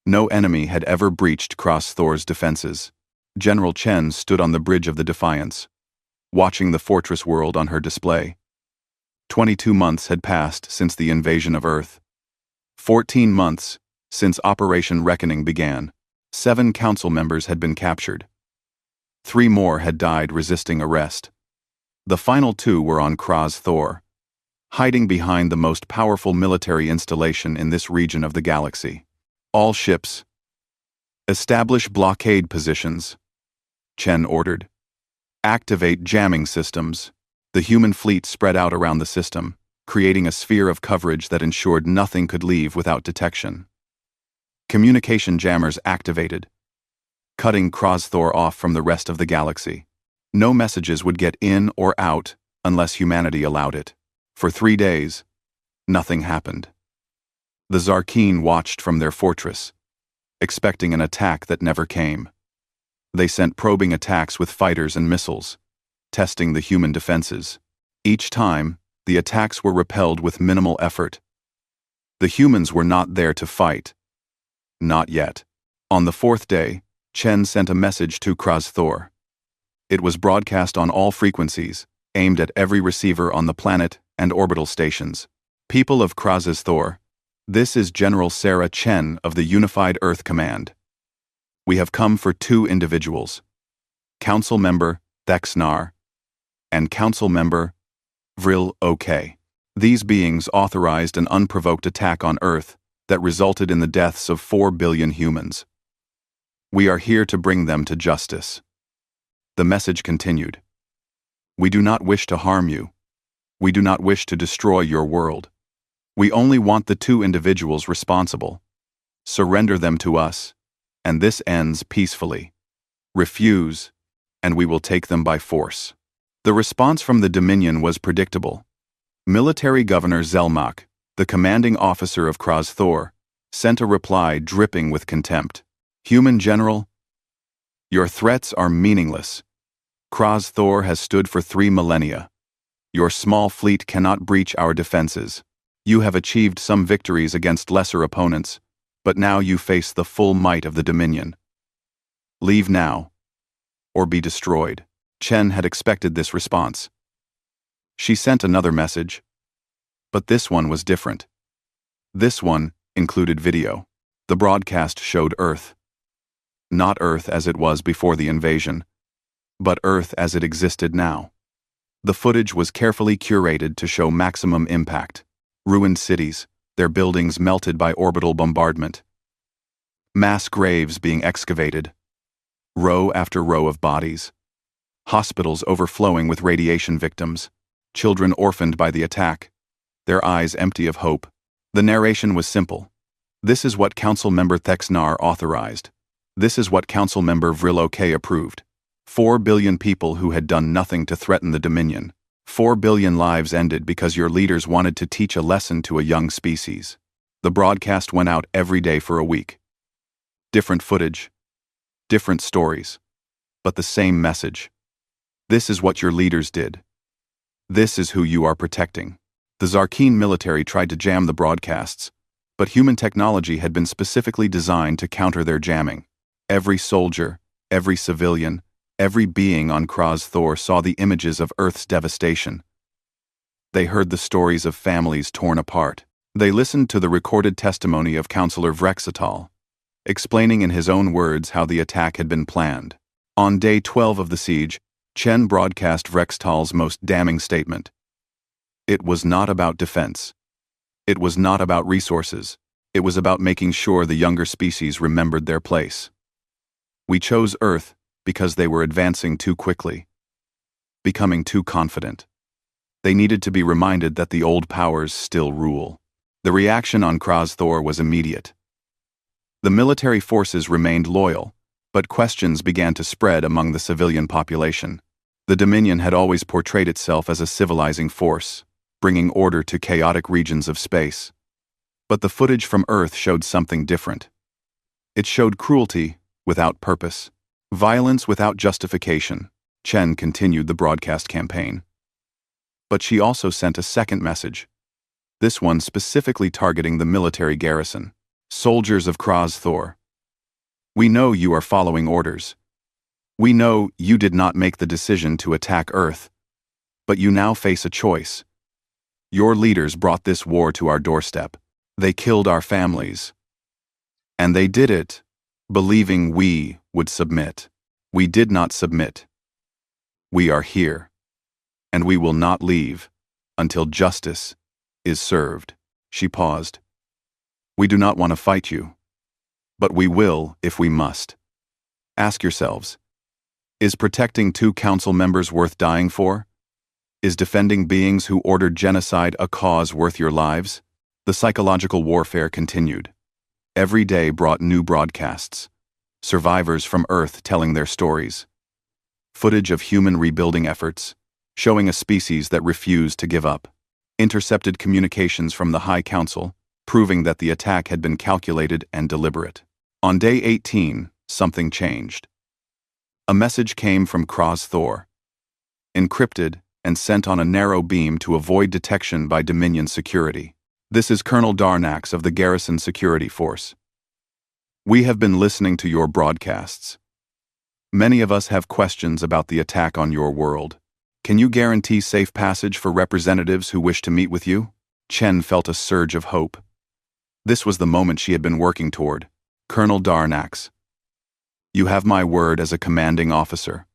no enemy had ever breached Krozthor's defenses. General Chen stood on the bridge of the Defiance, watching the fortress world on her display. 22 months had passed since the invasion of Earth. 14 months since Operation Reckoning began. 7 council members had been captured. 3 more had died resisting arrest. The final 2 were on Krozthor, hiding behind the most powerful military installation in this region of the galaxy. All ships, establish blockade positions, Chen ordered. Activate jamming systems. The human fleet spread out around the system, creating a sphere of coverage that ensured nothing could leave without detection. Communication jammers activated, cutting Krozthor off from the rest of the galaxy. No messages would get in or out unless humanity allowed it. For 3 days, nothing happened. The Zarkeen watched from their fortress, expecting an attack that never came. They sent probing attacks with fighters and missiles, testing the human defenses. Each time, the attacks were repelled with minimal effort. The humans were not there to fight. Not yet. On the 4th day, Chen sent a message to Krozthor. It was broadcast on all frequencies, aimed at every receiver on the planet and orbital stations. People of Krozthor, this is General Sarah Chen of the Unified Earth Command. We have come for 2 individuals, Council Member Thexnar and Council Member Vril OK. These beings authorized an unprovoked attack on Earth that resulted in the deaths of 4 billion humans. We are here to bring them to justice. The message continued. We do not wish to harm you. We do not wish to destroy your world. We only want the 2 individuals responsible. Surrender them to us, and this ends peacefully. Refuse, and we will take them by force. The response from the Dominion was predictable. Military Governor Zelmak, the commanding officer of Krozthor, sent a reply dripping with contempt. Human General, your threats are meaningless. Krozthor has stood for 3 millennia. Your small fleet cannot breach our defenses. You have achieved some victories against lesser opponents, but now you face the full might of the Dominion. Leave now, or be destroyed. Chen had expected this response. She sent another message, but this one was different. This one included video. The broadcast showed Earth. Not Earth as it was before the invasion, but Earth as it existed now. The footage was carefully curated to show maximum impact. Ruined cities, their buildings melted by orbital bombardment. Mass graves being excavated. Row after row of bodies. Hospitals overflowing with radiation victims. Children orphaned by the attack. Their eyes empty of hope. The narration was simple. This is what Council Member Thexnar authorized. This is what Council Member Vril OK approved. 4 billion people who had done nothing to threaten the Dominion. 4 billion lives ended because your leaders wanted to teach a lesson to a young species. The broadcast went out every day for a week. Different footage, different stories, but the same message. This is what your leaders did. This is who you are protecting. The Zarkeen military tried to jam the broadcasts, but human technology had been specifically designed to counter their jamming. Every soldier, every civilian, every being on Kraz Thor saw the images of Earth's devastation. They heard the stories of families torn apart. They listened to the recorded testimony of Counselor Vrexatal, explaining in his own words how the attack had been planned. On day 12 of the siege, Chen broadcast Vrexatal's most damning statement. It was not about defense. It was not about resources. It was about making sure the younger species remembered their place. We chose Earth because they were advancing too quickly, becoming too confident. They needed to be reminded that the old powers still rule. The reaction on Kraz Thor was immediate. The military forces remained loyal, but questions began to spread among the civilian population. The Dominion had always portrayed itself as a civilizing force, bringing order to chaotic regions of space. But the footage from Earth showed something different. It showed cruelty without purpose, violence without justification. Chen continued the broadcast campaign. But she also sent a second message, this one specifically targeting the military garrison. Soldiers of Kraz Thor, we know you are following orders. We know you did not make the decision to attack Earth, but you now face a choice. Your leaders brought this war to our doorstep. They killed our families. And they did it, believing we would submit. We did not submit. We are here, and we will not leave until justice is served. She paused. We do not want to fight you, but we will if we must. Ask yourselves, is protecting 2 council members worth dying for? Is defending beings who ordered genocide a cause worth your lives? The psychological warfare continued. Every day brought new broadcasts. Survivors from Earth telling their stories. Footage of human rebuilding efforts, showing a species that refused to give up. Intercepted communications from the High Council, proving that the attack had been calculated and deliberate. On day 18, something changed. A message came from Kraz Thor, encrypted and sent on a narrow beam to avoid detection by Dominion security. This is Colonel Darnax of the Garrison Security Force. We have been listening to your broadcasts. Many of us have questions about the attack on your world. Can you guarantee safe passage for representatives who wish to meet with you? Chen felt a surge of hope. This was the moment she had been working toward. Colonel Darnax, you have my word as a commanding officer.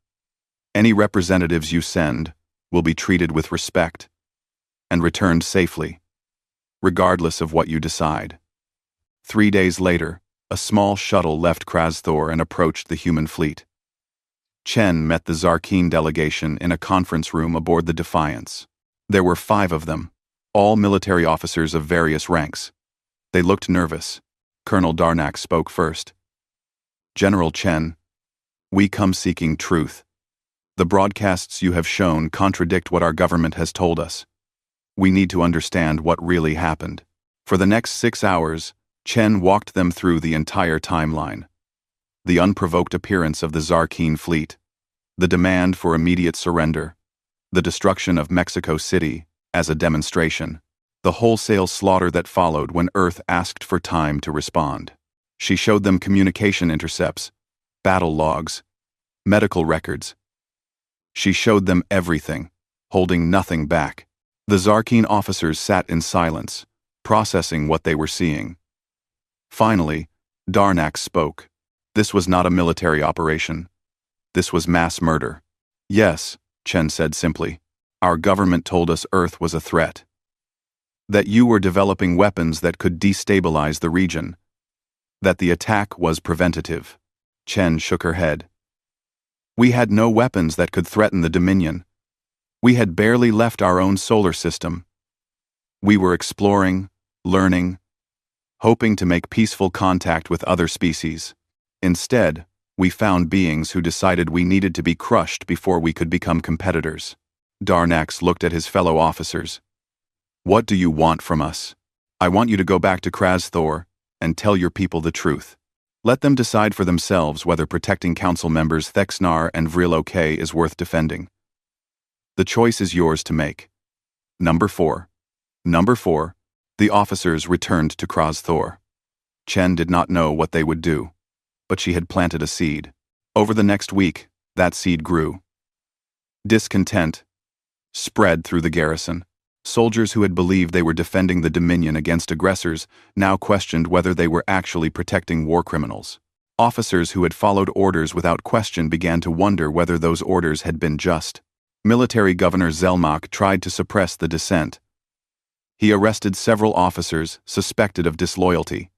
Any representatives you send will be treated with respect and returned safely, regardless of what you decide. 3 days later, a small shuttle left Kraz Thor and approached the human fleet. Chen met the Zarkeen delegation in a conference room aboard the Defiance. There were 5 of them, all military officers of various ranks. They looked nervous. Colonel Darnax spoke first. General Chen, we come seeking truth. The broadcasts you have shown contradict what our government has told us. We need to understand what really happened. For the next 6 hours, Chen walked them through the entire timeline. The unprovoked appearance of the Zarkeen fleet, the demand for immediate surrender, the destruction of Mexico City as a demonstration, the wholesale slaughter that followed when Earth asked for time to respond. She showed them communication intercepts, battle logs, medical records. She showed them everything, holding nothing back. The Zarkeen officers sat in silence, processing what they were seeing. Finally, Darnax spoke. This was not a military operation. This was mass murder. Yes, Chen said simply. Our government told us Earth was a threat. That you were developing weapons that could destabilize the region. That the attack was preventative. Chen shook her head. We had no weapons that could threaten the Dominion. We had barely left our own solar system. We were exploring, learning, hoping to make peaceful contact with other species. Instead, we found beings who decided we needed to be crushed before we could become competitors. Darnax looked at his fellow officers. What do you want from us? I want you to go back to Kraz Thor and tell your people the truth. Let them decide for themselves whether protecting council members Thexnar and Vril is worth defending. The choice is yours to make. Number 4. Number 4. The officers returned to Krozthor. Chen did not know what they would do, but she had planted a seed. Over the next week, that seed grew. Discontent spread through the garrison. Soldiers who had believed they were defending the Dominion against aggressors now questioned whether they were actually protecting war criminals. Officers who had followed orders without question began to wonder whether those orders had been just. Military Governor Zelmach tried to suppress the dissent. He arrested several officers suspected of disloyalty.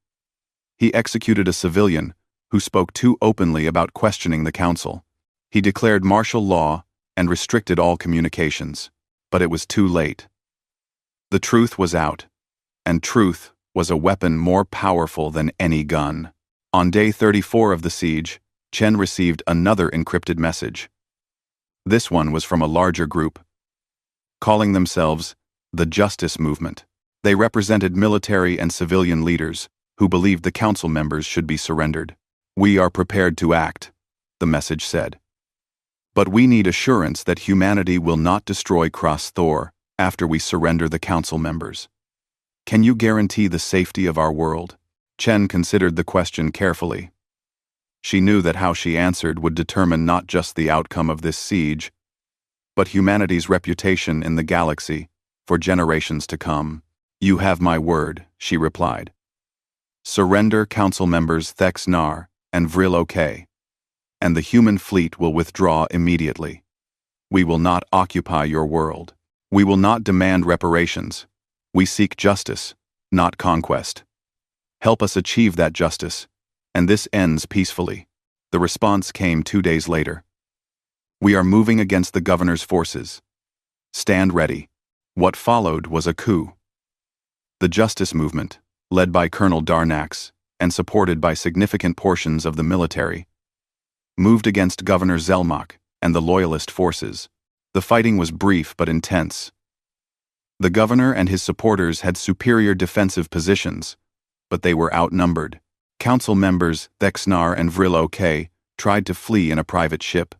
He executed a civilian who spoke too openly about questioning the council. He declared martial law and restricted all communications. But it was too late. The truth was out, and truth was a weapon more powerful than any gun. On day 34 of the siege, Chen received another encrypted message. This one was from a larger group, calling themselves the Justice Movement. They represented military and civilian leaders who believed the council members should be surrendered. "We are prepared to act," the message said. "But we need assurance that humanity will not destroy Krozthor after we surrender the council members. Can you guarantee the safety of our world?" Chen considered the question carefully. She knew that how she answered would determine not just the outcome of this siege, but humanity's reputation in the galaxy for generations to come. "You have my word," she replied. "Surrender council members Thexnar and Vril OK, and the human fleet will withdraw immediately. We will not occupy your world. We will not demand reparations. We seek justice, not conquest. Help us achieve that justice, and this ends peacefully." The response came 2 days later. "We are moving against the governor's forces. Stand ready." What followed was a coup. The Justice Movement, led by Colonel Darnax and supported by significant portions of the military, moved against Governor Zelmach and the loyalist forces. The fighting was brief but intense. The governor and his supporters had superior defensive positions, but they were outnumbered. Council members Thexnar and Vril OK tried to flee in a private ship,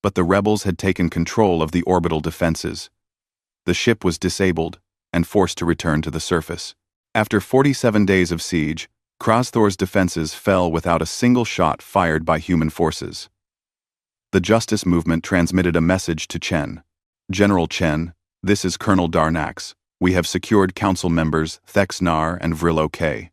but the rebels had taken control of the orbital defenses. The ship was disabled and forced to return to the surface. After 47 days of siege, Krozthor's defenses fell without a single shot fired by human forces. The Justice Movement transmitted a message to Chen. "General Chen, this is Colonel Darnax. We have secured council members Thexnar and Vril OK.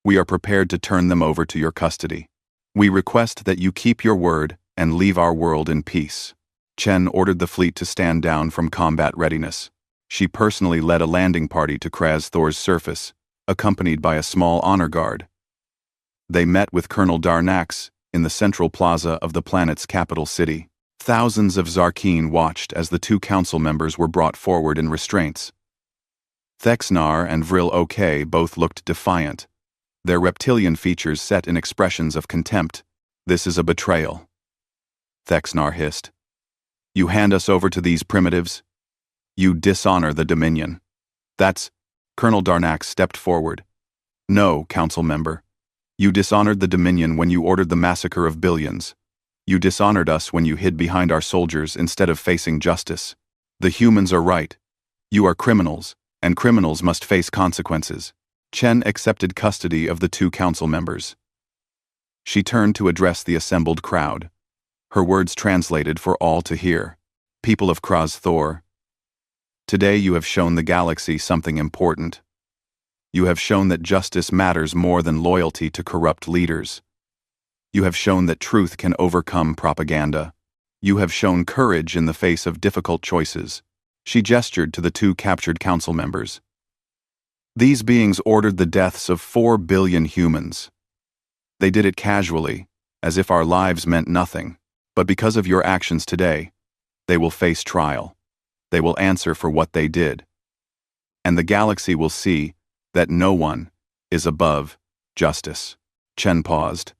We are prepared to turn them over to your custody. We request that you keep your word and leave our world in peace." Chen ordered the fleet to stand down from combat readiness. She personally led a landing party to Krozthor's surface, accompanied by a small honor guard. They met with Colonel Darnax in the central plaza of the planet's capital city. Thousands of Zarkeen watched as the two council members were brought forward in restraints. Thexnar and Vril OK both looked defiant, their reptilian features set in expressions of contempt. "This is a betrayal," Thexnar hissed. "You hand us over to these primitives? You dishonor the Dominion." "That's..." Colonel Darnax stepped forward. "No, council member. You dishonored the Dominion when you ordered the massacre of billions. You dishonored us when you hid behind our soldiers instead of facing justice. The humans are right. You are criminals, and criminals must face consequences." Chen accepted custody of the two council members. She turned to address the assembled crowd. Her words translated for all to hear. "People of Krozthor, today you have shown the galaxy something important. You have shown that justice matters more than loyalty to corrupt leaders. You have shown that truth can overcome propaganda. You have shown courage in the face of difficult choices." She gestured to the two captured council members. "These beings ordered the deaths of 4 billion humans. They did it casually, as if our lives meant nothing. But because of your actions today, they will face trial. They will answer for what they did. And the galaxy will see that no one is above justice." Chen paused.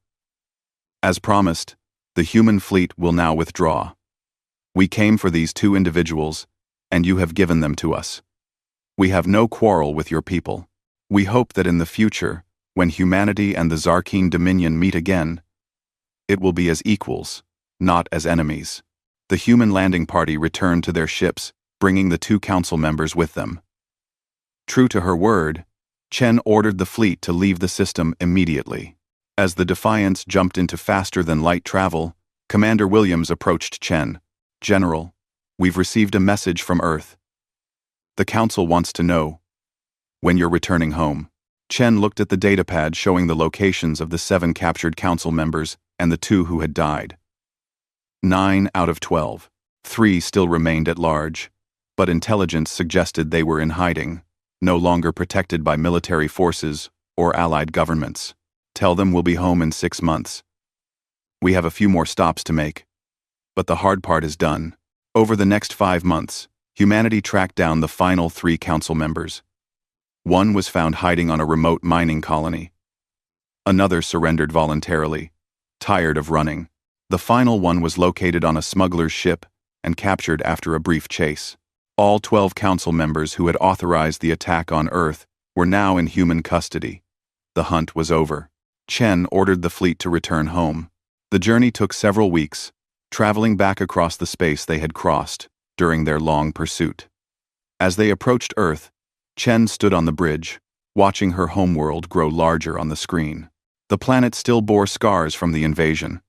"As promised, the human fleet will now withdraw. We came for these two individuals, and you have given them to us. We have no quarrel with your people. We hope that in the future, when humanity and the Zarkeen Dominion meet again, it will be as equals, not as enemies." The human landing party returned to their ships, bringing the two council members with them. True to her word, Chen ordered the fleet to leave the system immediately. As the Defiance jumped into faster-than-light travel, Commander Williams approached Chen. "General, we've received a message from Earth. The Council wants to know when you're returning home." Chen looked at the datapad showing the locations of the 7 captured Council members and the 2 who had died. 9 out of 12. 3 still remained at large, but intelligence suggested they were in hiding, no longer protected by military forces or allied governments. "Tell them we'll be home in 6 months. We have a few more stops to make. But the hard part is done." Over the next 5 months, humanity tracked down the final 3 Council members. One was found hiding on a remote mining colony. Another surrendered voluntarily, tired of running. The final one was located on a smuggler's ship and captured after a brief chase. All 12 Council members who had authorized the attack on Earth were now in human custody. The hunt was over. Chen ordered the fleet to return home. The journey took several weeks, traveling back across the space they had crossed during their long pursuit. As they approached Earth, Chen stood on the bridge, watching her homeworld grow larger on the screen. The planet still bore scars from the invasion,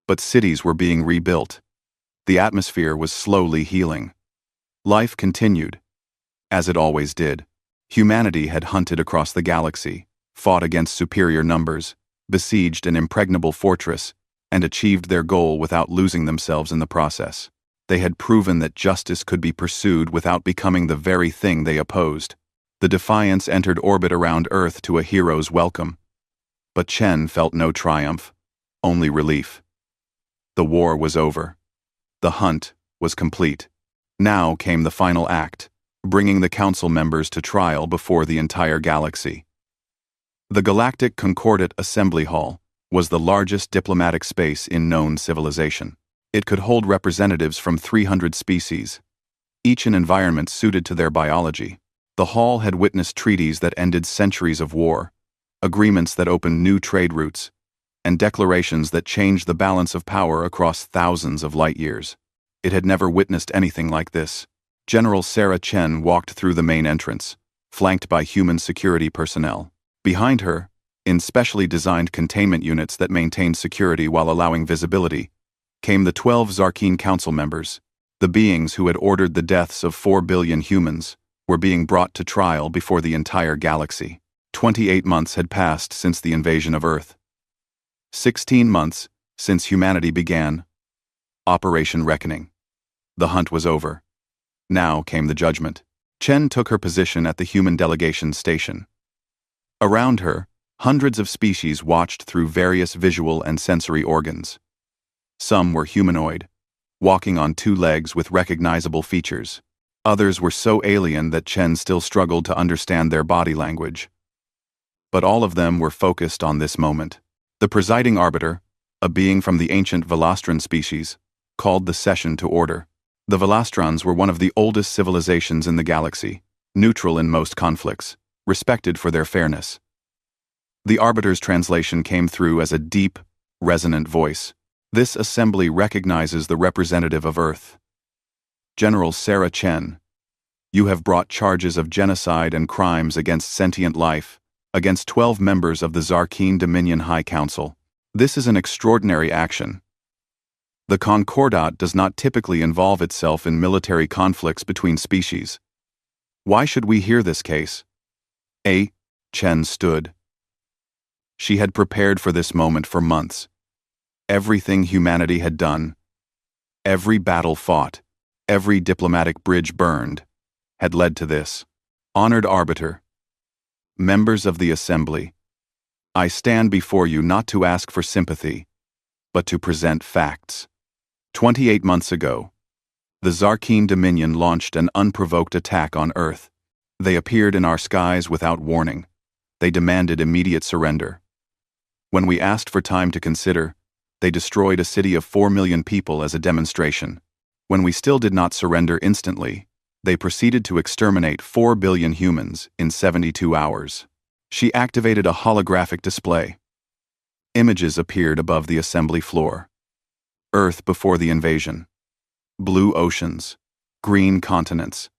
but cities were being rebuilt. The atmosphere was slowly healing. Life continued, as it always did. Humanity had hunted across the galaxy, fought against superior numbers, besieged an impregnable fortress, and achieved their goal without losing themselves in the process. They had proven that justice could be pursued without becoming the very thing they opposed. The Defiance entered orbit around Earth to a hero's welcome. But Chen felt no triumph, only relief. The war was over. The hunt was complete. Now came the final act, bringing the Council members to trial before the entire galaxy. The Galactic Concordat Assembly Hall was the largest diplomatic space in known civilization. It could hold representatives from 300 species, each in environments suited to their biology. The hall had witnessed treaties that ended centuries of war, agreements that opened new trade routes, and declarations that changed the balance of power across thousands of light years. It had never witnessed anything like this. General Sarah Chen walked through the main entrance, flanked by human security personnel. Behind her, in specially designed containment units that maintained security while allowing visibility, came the 12 Zarkeen Council members. The beings who had ordered the deaths of 4 billion humans were being brought to trial before the entire galaxy. 28 months had passed since the invasion of Earth. 16 months since humanity began Operation Reckoning. The hunt was over. Now came the judgment. Chen took her position at the human delegation station. Around her, hundreds of species watched through various visual and sensory organs. Some were humanoid, walking on 2 legs with recognizable features. Others were so alien that Chen still struggled to understand their body language. But all of them were focused on this moment. The presiding arbiter, a being from the ancient Velastran species, called the session to order. The Velastrans were one of the oldest civilizations in the galaxy, neutral in most conflicts, respected for their fairness. The arbiter's translation came through as a deep, resonant voice. This assembly recognizes the representative of Earth. General Sarah Chen, you have brought charges of genocide and crimes against sentient life, against 12 members of the Zarkeen Dominion High Council. This is an extraordinary action. The Concordat does not typically involve itself in military conflicts between species. Why should we hear this case? Chen stood. She had prepared for this moment for months. Everything humanity had done, every battle fought, every diplomatic bridge burned, had led to this. Honored Arbiter, members of the Assembly, I stand before you not to ask for sympathy, but to present facts. 28 months ago, the Zarkeen Dominion launched an unprovoked attack on Earth. They appeared in our skies without warning. They demanded immediate surrender. When we asked for time to consider, they destroyed a city of 4 million people as a demonstration. When we still did not surrender instantly, they proceeded to exterminate 4 billion humans in 72 hours. She activated a holographic display. Images appeared above the assembly floor. Earth before the invasion. Blue oceans, green continents,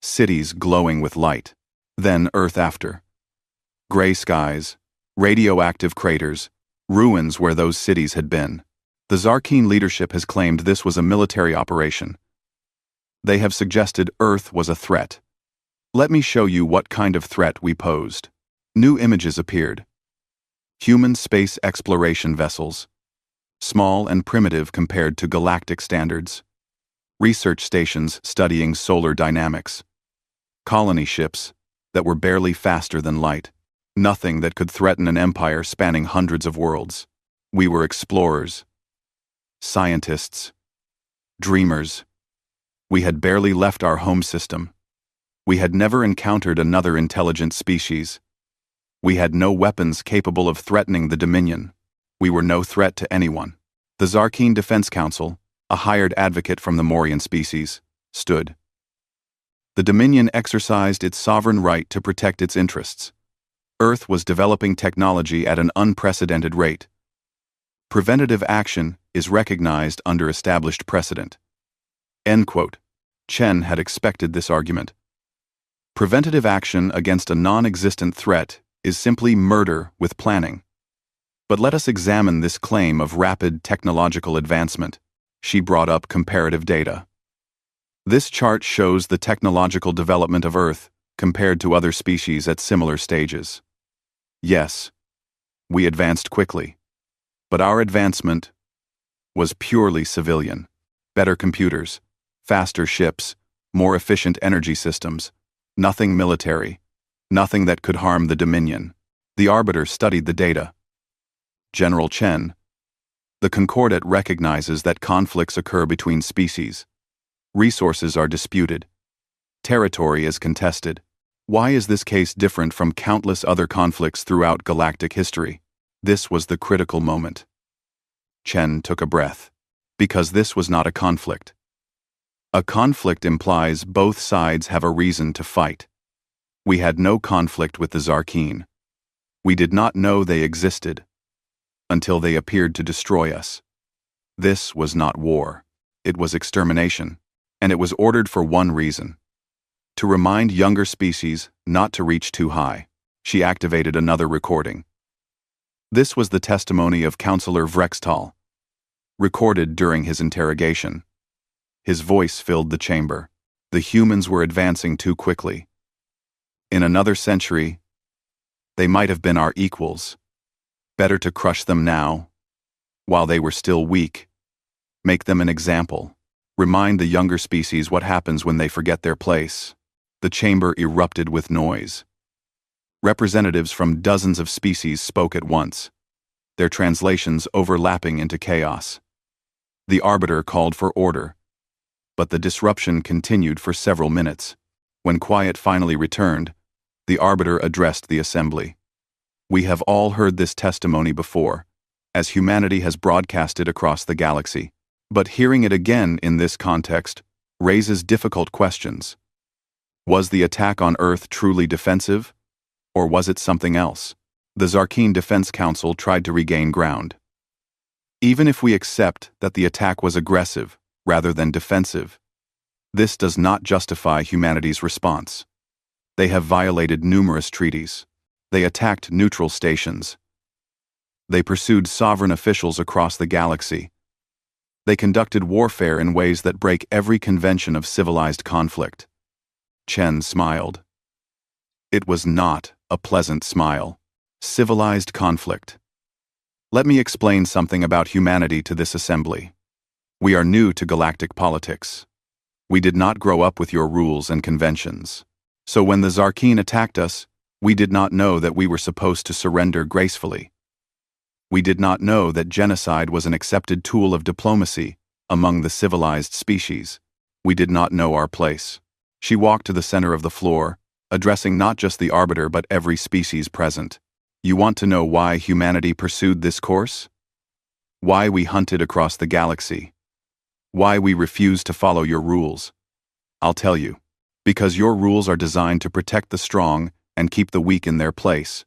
cities glowing with light. Then Earth after. Gray skies, radioactive craters, ruins where those cities had been. The Zarkeen leadership has claimed this was a military operation. They have suggested Earth was a threat. Let me show you what kind of threat we posed. New images appeared. Human space exploration vessels. Small and primitive compared to galactic standards. Research stations studying solar dynamics. Colony ships that were barely faster than light. Nothing that could threaten an empire spanning hundreds of worlds. We were explorers. Scientists. Dreamers. We had barely left our home system. We had never encountered another intelligent species. We had no weapons capable of threatening the Dominion. We were no threat to anyone. The Zarkeen Defense Council, a hired advocate from the Morian species, stood. The Dominion exercised its sovereign right to protect its interests. Earth was developing technology at an unprecedented rate. Preventative action is recognized under established precedent. End quote. Chen had expected this argument. Preventative action against a non-existent threat is simply murder with planning. But let us examine this claim of rapid technological advancement. She brought up comparative data. This chart shows the technological development of Earth compared to other species at similar stages. Yes, we advanced quickly, but our advancement was purely civilian. Better computers, faster ships, more efficient energy systems, nothing military, nothing that could harm the Dominion. The Arbiter studied the data. General Chen, the Concordat recognizes that conflicts occur between species. Resources are disputed. Territory is contested. Why is this case different from countless other conflicts throughout galactic history? This was the critical moment. Chen took a breath. Because this was not a conflict. A conflict implies both sides have a reason to fight. We had no conflict with the Zarkeen. We did not know they existed until they appeared to destroy us. This was not war. It was extermination, and it was ordered for one reason: to remind younger species not to reach too high. She activated another recording. This was the testimony of Counselor Vrextal, recorded during his interrogation. His voice filled the chamber. The humans were advancing too quickly. In another century, they might have been our equals. Better to crush them now, while they were still weak. Make them an example. Remind the younger species what happens when they forget their place. The chamber erupted with noise. Representatives from dozens of species spoke at once, their translations overlapping into chaos. The Arbiter called for order, but the disruption continued for several minutes. When quiet finally returned, the Arbiter addressed the assembly. We have all heard this testimony before, as humanity has broadcast it across the galaxy. But hearing it again in this context raises difficult questions. Was the attack on Earth truly defensive, or was it something else? The Zarkeen Defense Council tried to regain ground. Even if we accept that the attack was aggressive rather than defensive, this does not justify humanity's response. They have violated numerous treaties. They attacked neutral stations. They pursued sovereign officials across the galaxy. They conducted warfare in ways that break every convention of civilized conflict. Chen smiled. It was not a pleasant smile. Civilized conflict. Let me explain something about humanity to this assembly. We are new to galactic politics. We did not grow up with your rules and conventions. So when the Zarkeen attacked us, we did not know that we were supposed to surrender gracefully. We did not know that genocide was an accepted tool of diplomacy among the civilized species. We did not know our place. She walked to the center of the floor, addressing not just the Arbiter but every species present. You want to know why humanity pursued this course? Why we hunted across the galaxy? Why we refused to follow your rules? I'll tell you. Because your rules are designed to protect the strong and keep the weak in their place.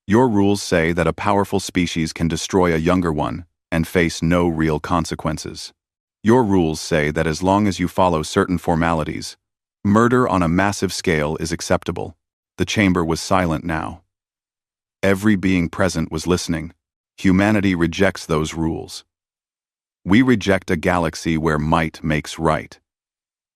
Your rules say that a powerful species can destroy a younger one and face no real consequences. Your rules say that as long as you follow certain formalities, murder on a massive scale is acceptable. The chamber was silent now. Every being present was listening. Humanity rejects those rules. We reject a galaxy where might makes right.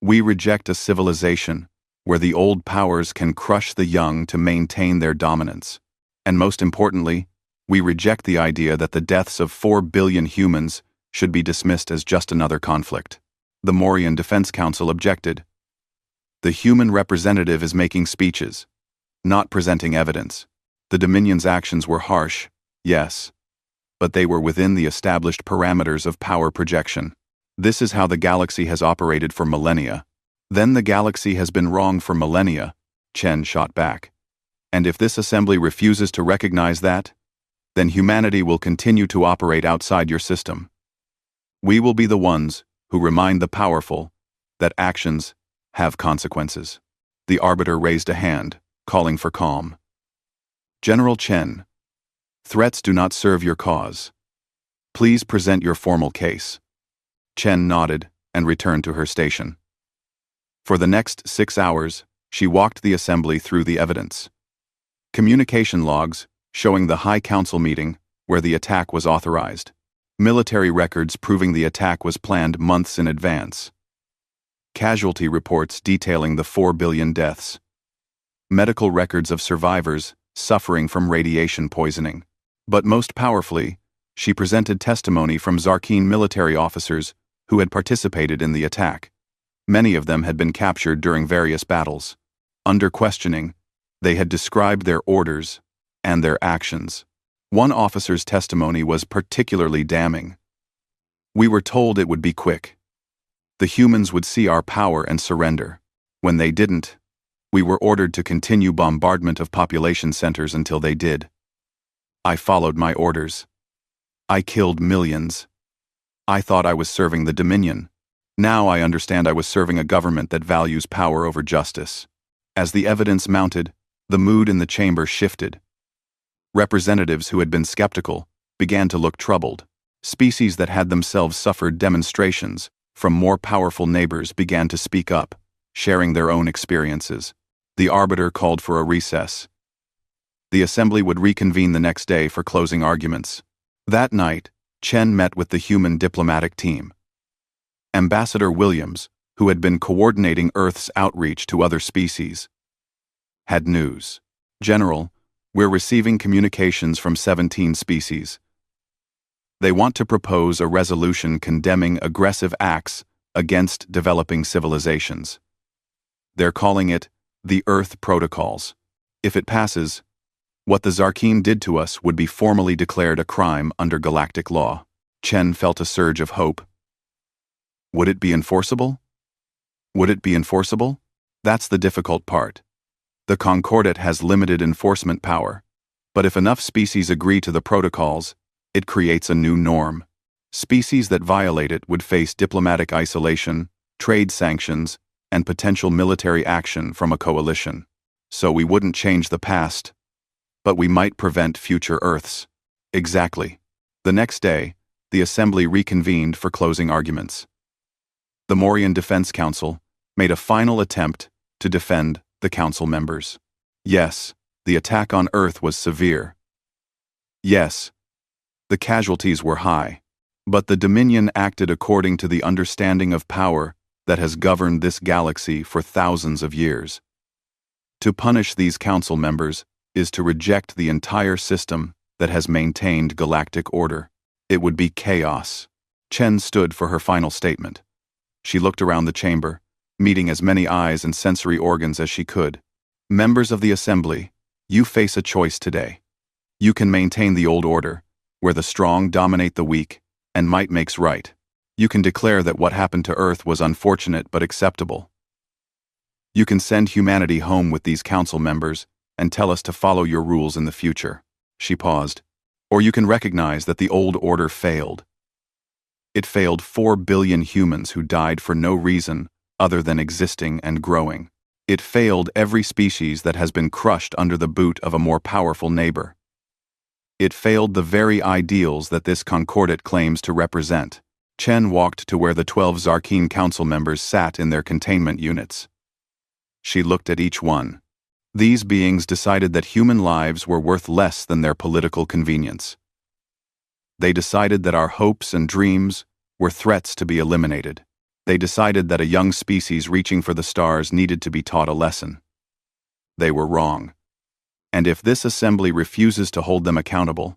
We reject a civilization where the old powers can crush the young to maintain their dominance. And most importantly, we reject the idea that the deaths of 4 billion humans should be dismissed as just another conflict. The Morian Defense Council objected. The human representative is making speeches, not presenting evidence. The Dominion's actions were harsh, yes, but they were within the established parameters of power projection. This is how the galaxy has operated for millennia. Then the galaxy has been wrong for millennia, Chen shot back. And if this assembly refuses to recognize that, then humanity will continue to operate outside your system. We will be the ones who remind the powerful that actions have consequences. The arbiter raised a hand, calling for calm. General Chen, threats do not serve your cause. Please present your formal case. Chen nodded and returned to her station. For the next 6 hours, she walked the assembly through the evidence. Communication logs showing the High Council meeting where the attack was authorized. Military records proving the attack was planned months in advance. Casualty reports detailing the 4 billion deaths. Medical records of survivors suffering from radiation poisoning. But most powerfully, she presented testimony from Zarkeen military officers who had participated in the attack. Many of them had been captured during various battles. Under questioning, they had described their orders and their actions. One officer's testimony was particularly damning. We were told it would be quick. The humans would see our power and surrender. When they didn't, we were ordered to continue bombardment of population centers until they did. I followed my orders. I killed millions. I thought I was serving the Dominion. Now I understand I was serving a government that values power over justice. As the evidence mounted, the mood in the chamber shifted. Representatives who had been skeptical began to look troubled. Species that had themselves suffered demonstrations from more powerful neighbors began to speak up, sharing their own experiences. The arbiter called for a recess. The assembly would reconvene the next day for closing arguments. That night, Chen met with the human diplomatic team. Ambassador Williams, who had been coordinating Earth's outreach to other species, had news. General, we're receiving communications from 17 species. They want to propose a resolution condemning aggressive acts against developing civilizations. They're calling it the Earth Protocols. If it passes, what the Zarkeen did to us would be formally declared a crime under galactic law. Chen felt a surge of hope. Would it be enforceable? Would it be enforceable? That's the difficult part. The Concordat has limited enforcement power, but if enough species agree to the protocols, it creates a new norm. Species that violate it would face diplomatic isolation, trade sanctions, and potential military action from a coalition. So we wouldn't change the past, but we might prevent future Earths. Exactly. The next day, the assembly reconvened for closing arguments. The Morian Defense Council made a final attempt to defend the council members. Yes, the attack on Earth was severe. Yes, the casualties were high, but the Dominion acted according to the understanding of power that has governed this galaxy for thousands of years. To punish these council members is to reject the entire system that has maintained galactic order. It would be chaos. Chen stood for her final statement. She looked around the chamber, meeting as many eyes and sensory organs as she could. Members of the assembly, you face a choice today. You can maintain the old order, where the strong dominate the weak, and might makes right. You can declare that what happened to Earth was unfortunate but acceptable. You can send humanity home with these council members and tell us to follow your rules in the future. She paused. Or you can recognize that the old order failed. It failed 4 billion humans who died for no reason other than existing and growing. It failed every species that has been crushed under the boot of a more powerful neighbor. It failed the very ideals that this Concordat claims to represent. Chen walked to where the 12 Zarkeen council members sat in their containment units. She looked at each one. These beings decided that human lives were worth less than their political convenience. They decided that our hopes and dreams were threats to be eliminated. They decided that a young species reaching for the stars needed to be taught a lesson. They were wrong. And if this assembly refuses to hold them accountable,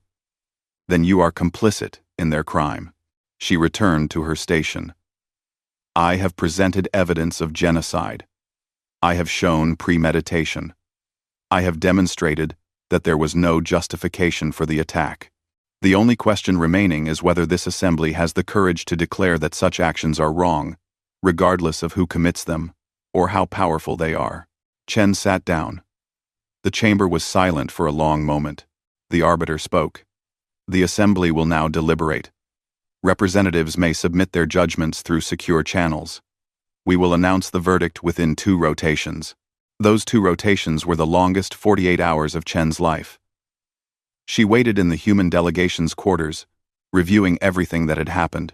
then you are complicit in their crime. She returned to her station. I have presented evidence of genocide. I have shown premeditation. I have demonstrated that there was no justification for the attack. The only question remaining is whether this assembly has the courage to declare that such actions are wrong, regardless of who commits them or how powerful they are. Chen sat down. The chamber was silent for a long moment. The arbiter spoke. The assembly will now deliberate. Representatives may submit their judgments through secure channels. We will announce the verdict within 2 rotations. Those 2 rotations were the longest 48 hours of Chen's life. She waited in the human delegation's quarters, reviewing everything that had happened,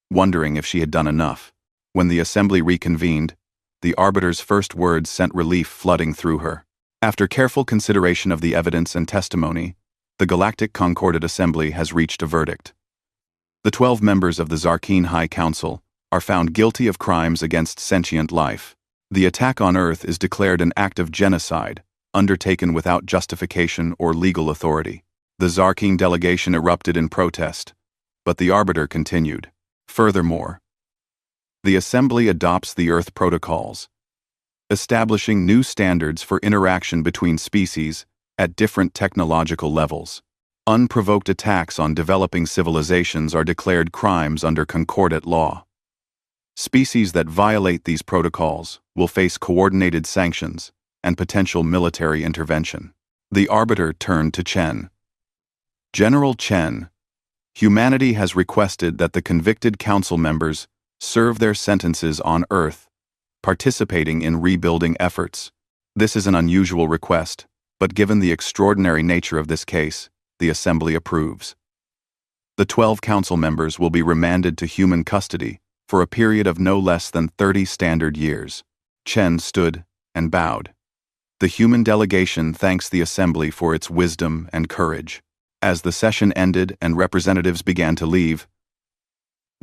wondering if she had done enough. When the assembly reconvened, the arbiter's first words sent relief flooding through her. After careful consideration of the evidence and testimony, the Galactic Concordate Assembly has reached a verdict. The 12 members of the Zarkeen High Council are found guilty of crimes against sentient life. The attack on Earth is declared an act of genocide, undertaken without justification or legal authority. The Zarkeen delegation erupted in protest, but the arbiter continued. Furthermore, the Assembly adopts the Earth Protocols, establishing new standards for interaction between species at different technological levels. Unprovoked attacks on developing civilizations are declared crimes under concordate law. Species that violate these protocols will face coordinated sanctions and potential military intervention. The arbiter turned to Chen. General Chen, humanity has requested that the convicted council members serve their sentences on Earth, participating in rebuilding efforts. This is an unusual request, but given the extraordinary nature of this case, the Assembly approves. The 12 council members will be remanded to human custody for a period of no less than 30 standard years. Chen stood and bowed. The human delegation thanks the Assembly for its wisdom and courage. As the session ended and representatives began to leave,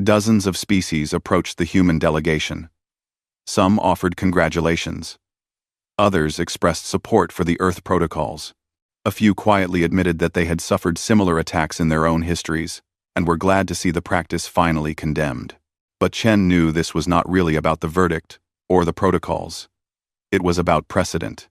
dozens of species approached the human delegation. Some offered congratulations. Others expressed support for the Earth Protocols. A few quietly admitted that they had suffered similar attacks in their own histories and were glad to see the practice finally condemned. But Chen knew this was not really about the verdict or the protocols. It was about precedent.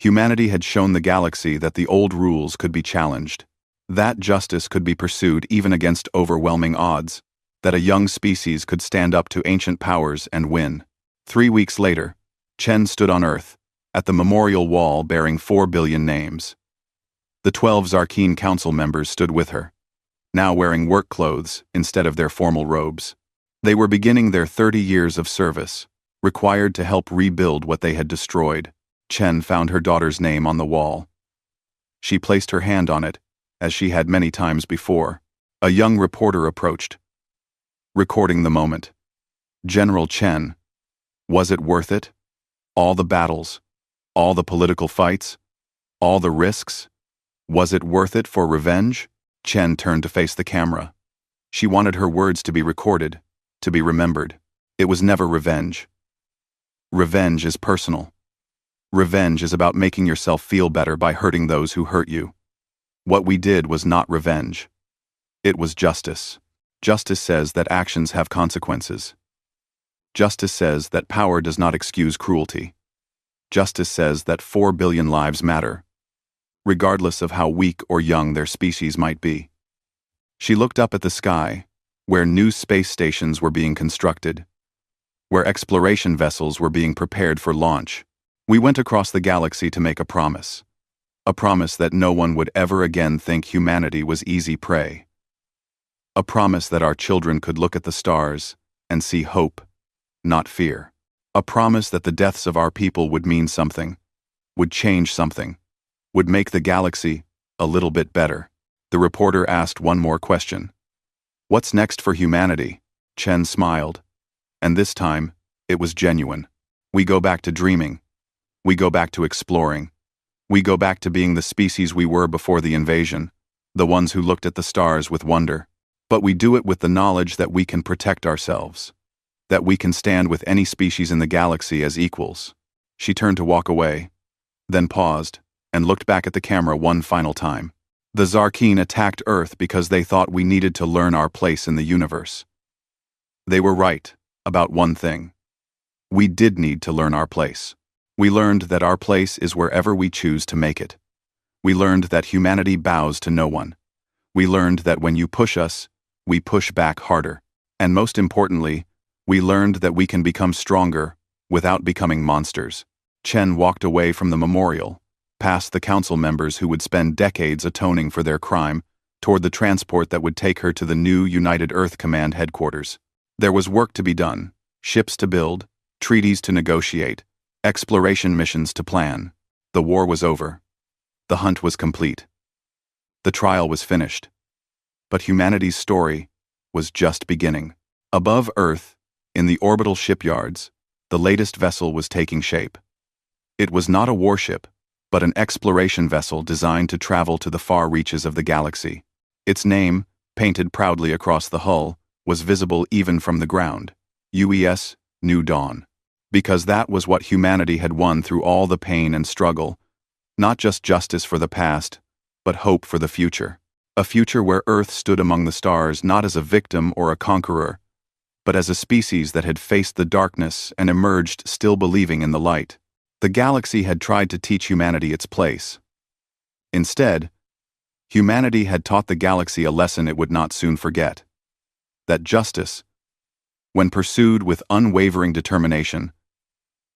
Humanity had shown the galaxy that the old rules could be challenged, that justice could be pursued even against overwhelming odds, that a young species could stand up to ancient powers and win. 3 weeks later, Chen stood on Earth, at the memorial wall bearing 4 billion names. The 12 Zarkeen Council members stood with her, now wearing work clothes instead of their formal robes. They were beginning their 30 years of service, required to help rebuild what they had destroyed. Chen found her daughter's name on the wall. She placed her hand on it, as she had many times before. A young reporter approached, recording the moment. General Chen, was it worth it? All the battles, all the political fights, all the risks? Was it worth it for revenge? Chen turned to face the camera. She wanted her words to be recorded, to be remembered. It was never revenge. Revenge is personal. Revenge is about making yourself feel better by hurting those who hurt you. What we did was not revenge. It was justice. Justice says that actions have consequences. Justice says that power does not excuse cruelty. Justice says that 4 billion lives matter, regardless of how weak or young their species might be. She looked up at the sky, where new space stations were being constructed, where exploration vessels were being prepared for launch. We went across the galaxy to make a promise that no one would ever again think humanity was easy prey. A promise that our children could look at the stars and see hope, not fear. A promise that the deaths of our people would mean something, would change something, would make the galaxy a little bit better. The reporter asked one more question. What's next for humanity? Chen smiled. And this time, it was genuine. We go back to dreaming. We go back to exploring. We go back to being the species we were before the invasion, the ones who looked at the stars with wonder. But we do it with the knowledge that we can protect ourselves, that we can stand with any species in the galaxy as equals. She turned to walk away, then paused, and looked back at the camera one final time. The Zarkeen attacked Earth because they thought we needed to learn our place in the universe. They were right about one thing. We did need to learn our place. We learned that our place is wherever we choose to make it. We learned that humanity bows to no one. We learned that when you push us, we push back harder. And most importantly, we learned that we can become stronger without becoming monsters. Chen walked away from the memorial, past the council members who would spend decades atoning for their crime, toward the transport that would take her to the new United Earth Command headquarters. There was work to be done, ships to build, treaties to negotiate, exploration missions to plan. The war was over. The hunt was complete. The trial was finished. But humanity's story was just beginning. Above Earth, in the orbital shipyards, the latest vessel was taking shape. It was not a warship, but an exploration vessel designed to travel to the far reaches of the galaxy. Its name, painted proudly across the hull, was visible even from the ground: UES New Dawn. Because that was what humanity had won through all the pain and struggle, not just justice for the past, but hope for the future. A future where Earth stood among the stars not as a victim or a conqueror, but as a species that had faced the darkness and emerged still believing in the light. The galaxy had tried to teach humanity its place. Instead, humanity had taught the galaxy a lesson it would not soon forget: that justice, when pursued with unwavering determination,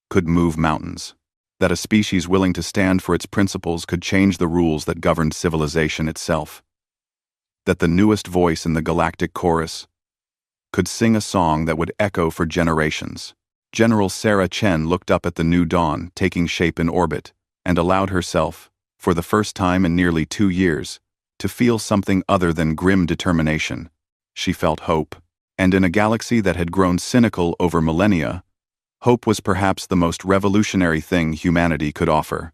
could move mountains. That a species willing to stand for its principles could change the rules that governed civilization itself. That the newest voice in the galactic chorus could sing a song that would echo for generations. General Sarah Chen looked up at the new dawn taking shape in orbit and allowed herself, for the first time in nearly 2 years, to feel something other than grim determination. She felt hope. And in a galaxy that had grown cynical over millennia, hope was perhaps the most revolutionary thing humanity could offer.